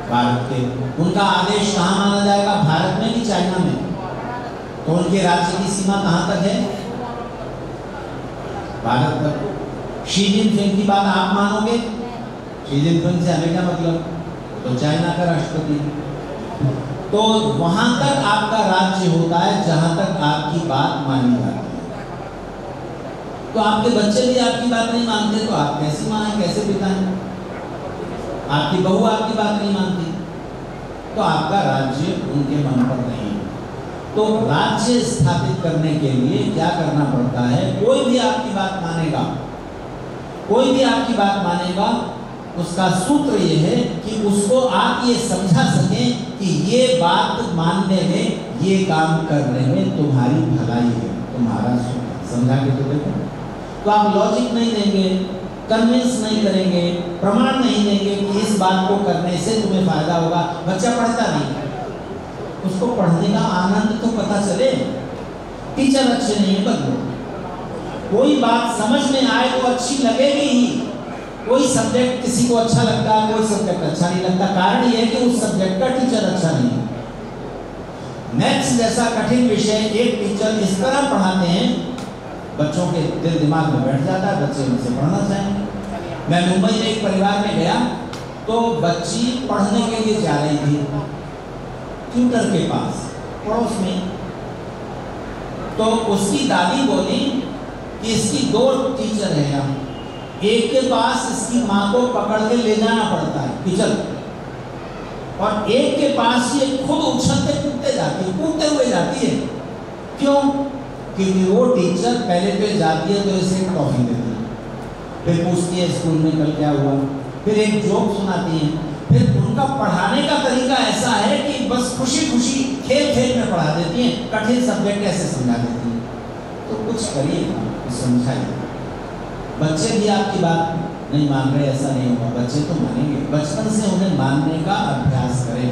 भारत के। उनका आदेश कहाँ माना जाएगा? भारत में कि चाइना में? तो उनके राज्य की सीमा कहाँ तक है? भारत तक। शी जिनपिंग की बात आप मानोगे? शी जिनपिंग से हमें क्या मतलब? तो चाइना का राष्ट्रपति। तो वहां तक आपका राज्य होता है जहां तक आपकी बात मानी जाती है। तो आपके बच्चे भी आपकी बात नहीं मानते तो आप कैसी मां हैं, कैसे पिता हैं? आपकी बहू आपकी बात नहीं मानती तो आपका राज्य उनके मन पर नहीं है। तो राज्य स्थापित करने के लिए क्या करना पड़ता है? कोई भी आपकी बात मानेगा, कोई भी आपकी बात मानेगा, उसका सूत्र ये है कि उसको आप ये समझा सकें कि ये बात मानने में, ये काम करने में तुम्हारी भलाई है, तुम्हारा सुख। समझा के तो देखो। तो आप लॉजिक नहीं देंगे, कन्विंस नहीं करेंगे, प्रमाण नहीं देंगे कि इस बात को करने से तुम्हें फायदा होगा, बच्चा पढ़ता नहीं, उसको पढ़ने का आनंद तो पता चले। टीचर अच्छे नहीं है, बदलो। कोई बात समझ में आए तो अच्छी लगेगी ही। कोई सब्जेक्ट किसी को अच्छा लगता है, कोई सब्जेक्ट अच्छा नहीं लगता। कारण यह है कि उस सब्जेक्ट का टीचर अच्छा नहीं है। मैथ्स जैसा कठिन विषय एक टीचर इस तरह पढ़ाते हैं, बच्चों के दिल दिमाग में बैठ जाता है, बच्चे उनसे पढ़ना चाहेंगे। मैं मुंबई में एक परिवार में गया तो बच्ची पढ़ने के लिए जा रही थी ट्यूटर के पास, पड़ोस में। तो उसकी दादी बोली कि इसकी 2 टीचर है यहाँ, एक के पास इसकी माँ को पकड़ के ले जाना पड़ता है कि चल, और एक के पास ये खुद उछलते कूदते जाती है, कूदते हुए जाती है। क्यों? क्योंकि वो टीचर पहले तो जाती है तो इसे टॉफी देती है, फिर पूछती है स्कूल में कल क्या हुआ, फिर एक जोक सुनाती है, फिर उनका पढ़ाने का तरीका ऐसा है कि बस खुशी खुशी खेल खेल में पढ़ा देती हैं, कठिन सब्जेक्ट ऐसे समझा देती हैं। तो कुछ करिए, समझाइए। बच्चे भी आपकी बात नहीं मान रहे, ऐसा नहीं होगा, बच्चे तो मानेंगे। बचपन से उन्हें मानने का अभ्यास करें,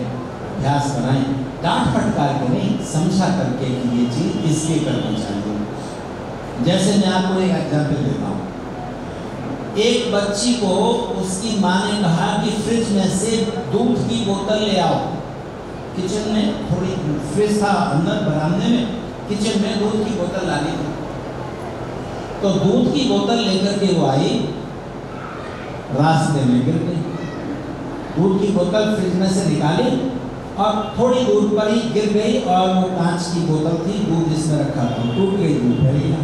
अभ्यास कराएं, डांट फटकार के नहीं, समझा करके कि ये चीज इसके करनी चाहिए। जैसे मैं आपको एक एग्जाम्पल देता हूँ। एक बच्ची को उसकी माँ ने कहा कि फ्रिज में से दूध की बोतल ले आओ। किचन में थोड़ी फ्रिज था अंदर बरामदे में, किचन में दूध की बोतल लानी थी। तो दूध की बोतल लेकर के वो आई, रास्ते में गिर गई। दूध की बोतल फ्रिज में से निकाली और थोड़ी दूर पर ही गिर गई, और वो कांच की बोतल थी, दूध जिसमें रखा था टूट गई, दूध फैल गया।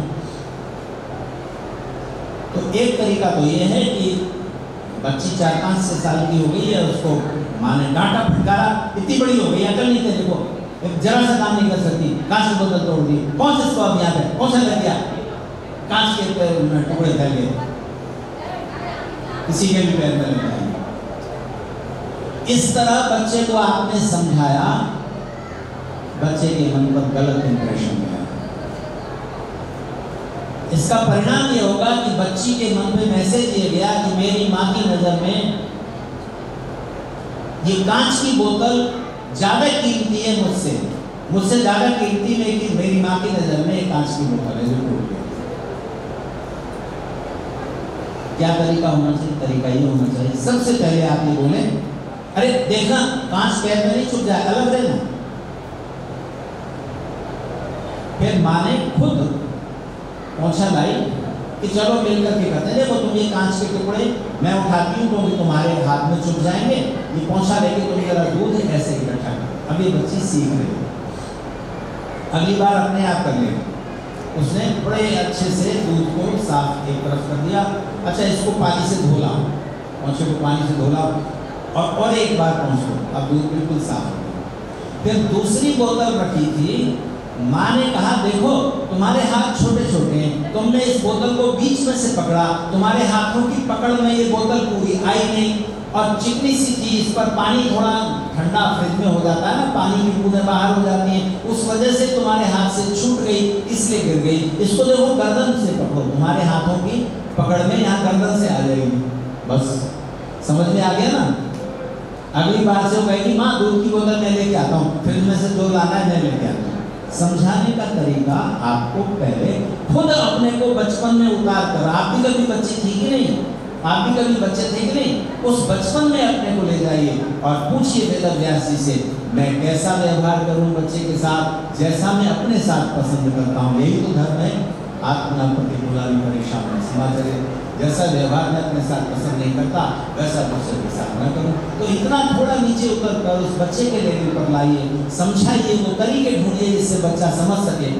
तो एक तरीका तो ये है कि बच्ची 4-5 साल की हो गई है, उसको माँ ने डांटा फटकारा, इतनी बड़ी हो गई, अकल नहीं थे, देखो जरा सा काम नहीं कर सकती, कांच की बोतल तोड़ दी, कौन से इसको अब यहाँ पे कौन सा कर दिया, कांच के टुकड़े फैल गए, किसी के भी पैर में लग गए। इस तरह बच्चे को आपने समझाया, बच्चे के मन पर गलत इंप्रेशन गया। इसका परिणाम ये होगा कि बच्ची के मन में मैसेज ये गया कि मेरी माँ की नजर में ये कांच की बोतल ज्यादा कीमती है मुझसे ज्यादा कीमती, लेकिन मेरी माँ की नजर में एक कांच की बोतल है जो टूट गई। क्या तरीका होना चाहिए? तरीका ये होना चाहिए, सबसे पहले आप ये बोले, अरे देखना कांच पैर में नहीं छुप जाए, अलग रहना। फिर माँ ने खुद पोंछा लाई कि चलो मिलकर के करते हैं, देखो तुम ये कांच के टुकड़े मैं उठाती हूँ क्योंकि तुम्हारे हाथ में चुभ जाएंगे, ये पोंछा लेके तुम जरा दूध ऐसे इकट्ठा करो। अब ये बच्ची सीख रही है, अगली बार अपने आप कर लेगी। उसने बड़े अच्छे से दूध को साफ एक तरफ कर दिया, अच्छा इसको पानी से धो लाओ, पोंछे को पानी से धो लाओ और एक बार पोंछ लो, अब दूध बिल्कुल साफ हो गया। फिर दूसरी बोतल रखी थी, माँ ने कहा देखो तुम्हारे हाथ छोटे छोटे हैं, तुमने इस बोतल को बीच में से पकड़ा, तुम्हारे हाथों की पकड़ में ये बोतल पूरी आई नहीं, और चिकनी सी चीज पर पानी थोड़ा ठंडा फ्रिज में हो जाता है ना, पानी की बूंदें बाहर हो जाती हैं, उस वजह से तुम्हारे हाथ से छूट गई इसलिए गिर गई। इसको देखो गर्दन से पकड़ो, तुम्हारे हाथों की पकड़ में यहाँ गर्दन से आ जाएगी। बस समझ में आ गया ना। अगली बार से वो कहेगी माँ दूध की बोतल मैं लेके आता हूँ, फ्रिज में से जो लाना है मैं लेके आता हूँ। समझाने का तरीका आपको पहले खुद अपने को बचपन में उतार कर, आप भी कभी बच्चे थे कि नहीं, आप भी कभी बच्चे थे कि नहीं, उस बचपन में अपने को ले जाइए और पूछिए वेद व्यास जी से मैं कैसा व्यवहार करूं बच्चे के साथ जैसा मैं अपने साथ पसंद करता हूं। यही तो धर्म है। आत्मना प्रतिकूलानि परीक्षामि समाचरे, जैसा व्यवहार मैं अपने साथ पसंद नहीं करता वैसा दूसरे के साथ न करूं। तो इतना थोड़ा नीचे उतर कर उस बच्चे के लेवल पर लाइए, समझाइए, वो तरीके ढूंढिए जिससे बच्चा समझ सके।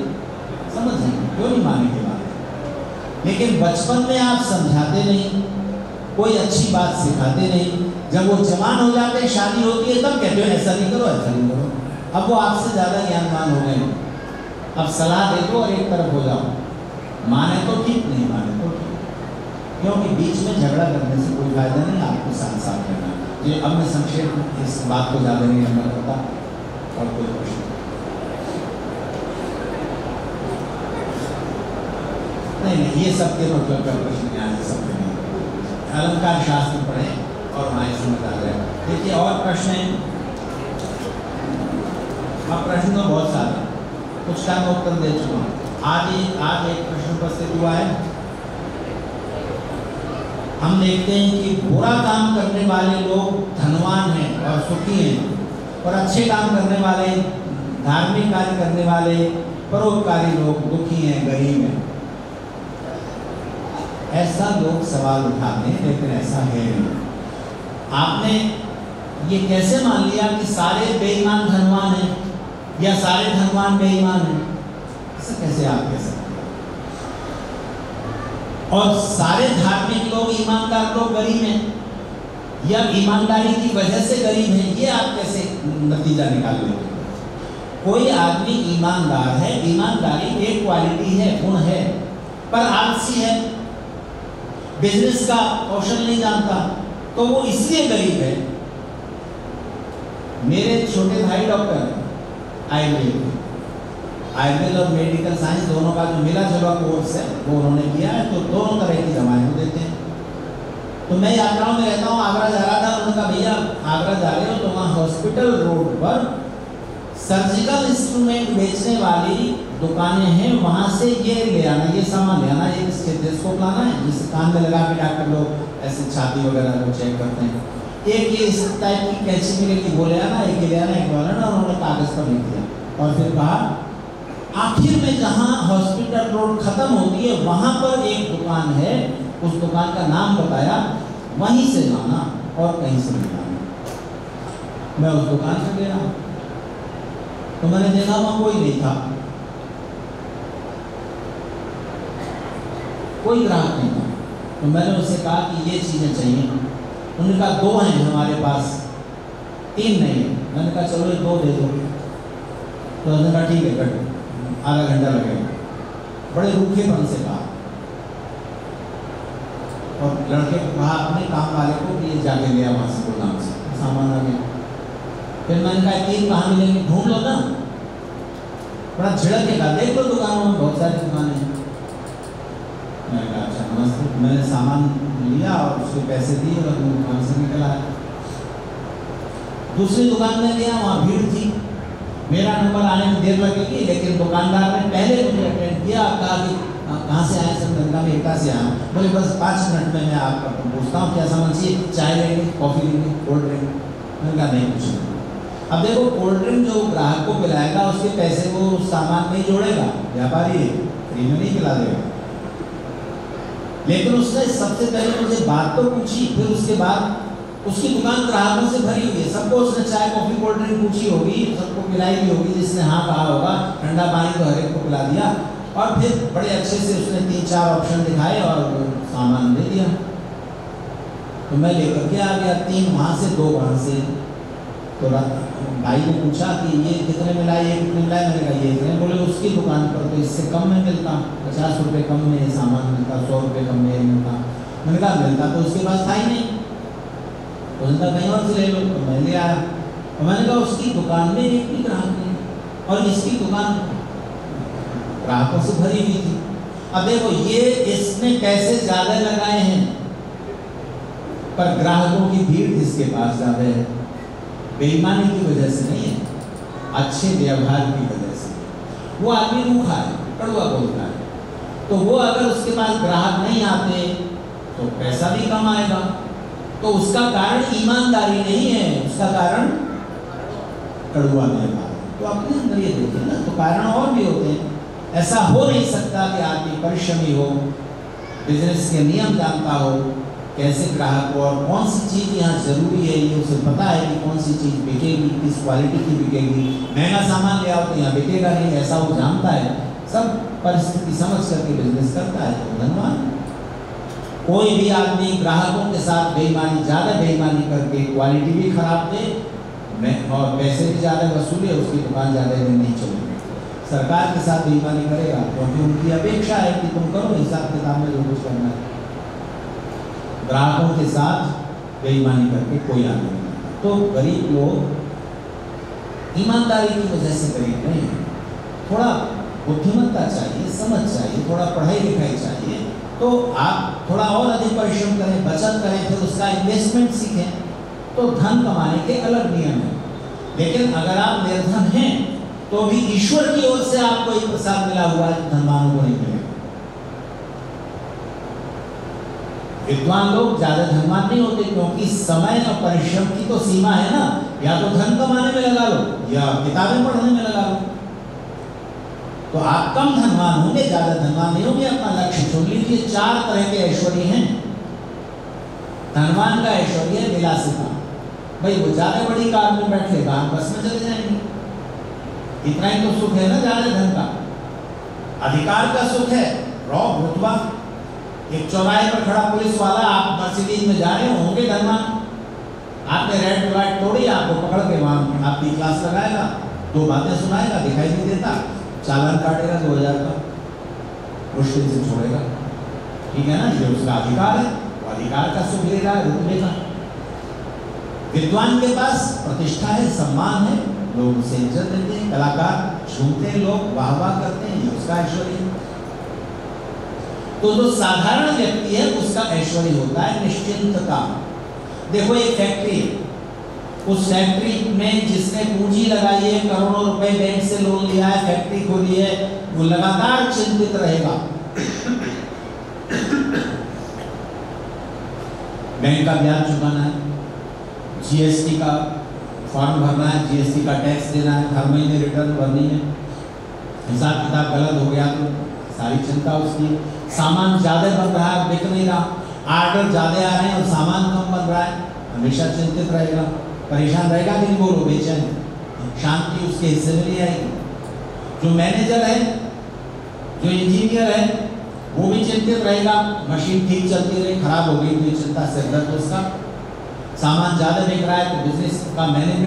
समझ नहीं क्यों नहीं मानेंगे बात। लेकिन बचपन में आप समझाते नहीं, कोई अच्छी बात सिखाते नहीं, जब वो जवान हो जाते हैं, शादी होती है, तब कहते हो ऐसा नहीं करो ऐसा नहीं करो। अब वो आपसे ज्यादा ज्ञानवान हो गए, अब सलाह दे दो और एक तरफ हो जाओ, माने तो ठीक, नहीं माने तो ठीक, क्योंकि बीच में झगड़ा करने से कोई फायदा नहीं। आपको साथ साथ रहना। ये अब मैं संक्षेप इस बात को ज्यादा नहीं लंबा करता। और कोई प्रश्न नहीं, ये सबके मतलब का प्रश्न यहाँ है, सबके नहीं। अलंकार शास्त्र पढ़े और वहाँ समझ आ जाए। देखिए और प्रश्न है, अब प्रश्न तो बहुत सारे, कुछ का मैं उत्तर दे चुका हूँ। आज एक प्रश्न उपस्थित हुआ है। हम देखते हैं कि बुरा काम करने वाले लोग धनवान हैं और सुखी हैं, और अच्छे काम करने वाले, धार्मिक कार्य करने वाले, परोपकारी लोग दुखी हैं, गरीब हैं। ऐसा लोग सवाल उठाते हैं, लेकिन ऐसा है नहीं। आपने ये कैसे मान लिया कि सारे बेईमान धनवान हैं या सारे धनवान बेईमान हैं? ऐसा कैसे आप कह सकते हैं? और सारे धार्मिक लोग, ईमानदार लोग गरीब हैं या ईमानदारी की वजह से गरीब हैं, ये आप कैसे नतीजा निकाल लेंगे? कोई आदमी ईमानदार है, ईमानदारी एक क्वालिटी है, गुण है, पर आलसी है, बिजनेस का कौशल नहीं जानता, तो वो इसलिए गरीब है। मेरे छोटे भाई डॉक्टर आयुर्वेद और मेडिकल साइंस दोनों का जो मिला जुला कोर्स है वो उन्होंने किया है, तो दोनों तरह की दवाएं देते हैं। तो मैं यात्राओं में रहता हूँ, आगरा जा रहा था, उन्होंने कहा भैया आगरा जा रहे हो तो वहाँ हॉस्पिटल रोड पर सर्जिकल इंस्ट्रूमेंट बेचने वाली दुकानें हैं, वहाँ से ये ले आना, ये सामान ले आना, एक स्टेथोस्कोप लाना है जिसे कान में लगा के डॉक्टर लोग ऐसे छाती वगैरह को चेक करते हैं, एक ये इस टाइप की कैंची मिलेगी वो ले आना, एक ले आना, एक वाला ना, उन्होंने कागज पर लिख दिया और फिर कहा आखिर में जहाँ हॉस्पिटल रोड खत्म होती है वहाँ पर एक दुकान है, उस दुकान का नाम बताया, वहीं से लाना और कहीं से नहीं लाना। मैं उस दुकान से गया तो मैंने देखा वहाँ कोई नहीं था, कोई ग्राहक नहीं था। तो मैंने उससे कहा कि ये चीज़ें चाहिए। उन्होंने कहा 2 हैं हमारे पास, 3 नहीं है। मैंने कहा चलो ये 2 दे दो। तो उसने कहा ठीक है, कट, आधा घंटा लगेगा। बड़े रूखेपन से कहा और लड़के को कहा अपने काम वाले को कि ये जाके गया वहाँ से गोदाम से सामान आ गया। फिर मैंने कहा 3 कहाँ मिलेंगे, ढूंढ लो ना। बड़ा झिड़क के कहा देख लो दुकानों में बहुत सारी दुकानें हैं। मैंने कहा अच्छा नमस्ते। मैंने सामान लिया और उसके पैसे दिए और दुकान से निकल आया। दूसरी दुकान में गया, वहाँ भीड़ थी, मेरा नंबर आने में देर लगेगी, लेकिन दुकानदार ने पहले मुझे अटेंड किया। कहा कि कहाँ से आए सर? मैंने कहा मैं एटा से आया। बोले बस 5 मिनट में मैं आपका पूछता हूँ क्या सामान चाहिए, चाय लेंगे, कॉफ़ी लेंगे, कोल्ड ड्रिंक? मैंने कहा नहीं कुछ नहीं। अब देखो कोल्ड ड्रिंक जो ग्राहक को पिलाएगा उसके पैसे वो सामान में जोड़ेगा, व्यापारी फ्री में नहीं पिला देगा। लेकिन उसने सबसे पहले मुझे बात तो पूछी, फिर उसके बाद उसकी दुकान ग्राहकों से भरी हुई है, सबको उसने चाय कॉफी कोल्ड ड्रिंक पूछी होगी, सबको पिलाई भी होगी, जिसने हाँ कहा होगा, ठंडा पानी तो हर एक को पिला दिया। और फिर बड़े अच्छे से उसने 3-4 ऑप्शन दिखाए और सामान दे दिया। तो मैं लेकर के आ गया, 3 वहाँ से 2 वहाँ से। तो भाई ने पूछा कि ये कितने में लाए, ये कितने में लाए? मैंने कहा ये इतने। बोले उसकी दुकान पर तो इससे कम में मिलता, 50 रुपये कम में सामान मिलता, 100 रुपये कम में मिलता। मैंने कहा मिलता तो उसके पास था ही नहीं। तो उनका कहीं और से ले लो। तो मैं ले आया और मैंने कहा उसकी दुकान में एक भी ग्राहक नहीं और इसकी दुकान ग्राहकों से भरी हुई थी। अब देखो ये इसने पैसे ज्यादा लगाए हैं पर ग्राहकों की भीड़ इसके पास ज्यादा है। बेईमानी की वजह से नहीं है, अच्छे व्यवहार की वजह से। वो आदमी रूखा है, कड़वा बोलता है, तो वो अगर उसके पास ग्राहक नहीं आते तो पैसा भी कम आएगा। तो उसका कारण ईमानदारी नहीं है, उसका कारण कड़वा व्यवहार। तो अपने अंदर ये देखिए ना, तो कारण और भी होते हैं। ऐसा हो नहीं सकता कि आदमी परिश्रमी हो, बिजनेस के नियम जानता हो, कैसे ग्राहक को और कौन सी चीज़ यहाँ जरूरी है ये उसे पता है कि कौन सी चीज़ बिकेगी, किस क्वालिटी की बिकेगी। महंगा सामान ले आओ तो यहाँ बिकेगा नहीं, ऐसा वो जानता है। सब परिस्थिति समझ करके बिजनेस करता है, तो धनवान। कोई भी आदमी ग्राहकों के साथ बेईमानी, ज़्यादा बेईमानी करके क्वालिटी भी खराब दे और पैसे भी ज़्यादा वसूले, उसकी दुकान ज़्यादा दिन नहीं चलेगी। सरकार के साथ बेईमानी करेगा क्योंकि उनकी अपेक्षा है कि तुम करो हिसाब किताब में जो कुछ करना है। ग्राहकों के साथ बेईमानी करके कोई आदमी नहीं। तो गरीब लोग ईमानदारी की वजह से गरीब नहीं है, थोड़ा बुद्धिमत्ता चाहिए, समझ चाहिए, थोड़ा पढ़ाई लिखाई चाहिए। तो आप थोड़ा और अधिक परिश्रम करें, बचत करें, फिर उसका इन्वेस्टमेंट सीखें, तो धन कमाने के अलग नियम हैं। लेकिन अगर आप निर्धन हैं तो भी ईश्वर की ओर से आपको एक प्रसाद मिला हुआ है, धनवानों को नहीं मिलेगा। विद्वान लोग ज्यादा धनवान नहीं होते क्योंकि समय और परिश्रम की तो सीमा है ना, या तो धन कमाने में लगा लो या किताबें पढ़ने में लगा लो। तो आप कम धनवान होंगे, ज्यादा धनवान नहीं होंगे। अपना लक्ष्य चुन लीजिए। 4 तरह के ऐश्वर्य हैं। धनवान का ऐश्वर्य है विलासिता। भाई वो ज्यादा बड़ी कार में बैठ लेगा, आप बस में चले जाएंगे, इतना ही तो सुख है ना ज्यादा धन का। अधिकार का सुख है, रौब रुतबा। एक चौराहे पर खड़ा पुलिस वाला, आप मर्सिडीज में जा रहे होंगे धनवान, आपने रेड लाइट तोड़ी, आपको पकड़ के वहां आपकी क्लास लगाएगा, 2 बातें सुनाएगा, दिखाई नहीं देता, चालान काटेगा 2000 का, मुश्किल से छोड़ेगा। ठीक है ना, ये उसका अधिकार है, वो अधिकार का सुख ले रहा है, रुतबे का। विद्वान के पास प्रतिष्ठा है, सम्मान है, लोग उसे इज्जत देते हैं, कलाकार झूमते हैं, लोग वाह वाह करते हैं, ये उसका ऐश्वर्य है। तो जो साधारण व्यक्ति है उसका ऐश्वर्य होता है निश्चिंतता। देखो एक फैक्ट्री है, उस फैक्ट्री में जिसने पूंजी लगाई है, करोड़ों रुपए बैंक से लोन लिया है, फैक्ट्री खोली है, वो लगातार चिंतित रहेगा। बैंक का ब्याज चुकाना है, जीएसटी का फॉर्म भरना है, जीएसटी का टैक्स देना है, हर महीने रिटर्न भरनी है, हिसाब किताब गलत हो गया तो सारी चिंता उसकी। सामान ज्यादा बन रहा है, बिक नहीं रहा, आर्डर ज्यादा आ रहे हैं और सामान कम बन रहा है, हमेशा चिंतित रहेगा, परेशान रहेगा कि नहीं, बोलो बेचैन, शांति उसके हिस्से में नहीं आएगी। जो मैनेजर है, जो इंजीनियर है, वो भी चिंतित रहेगा, मशीन ठीक चलती रही, खराब हो गई तो चिंता, सिरदर्द उसका। सामान ज्यादा बिक रहा है तो बिजनेस का मैनेजमेंट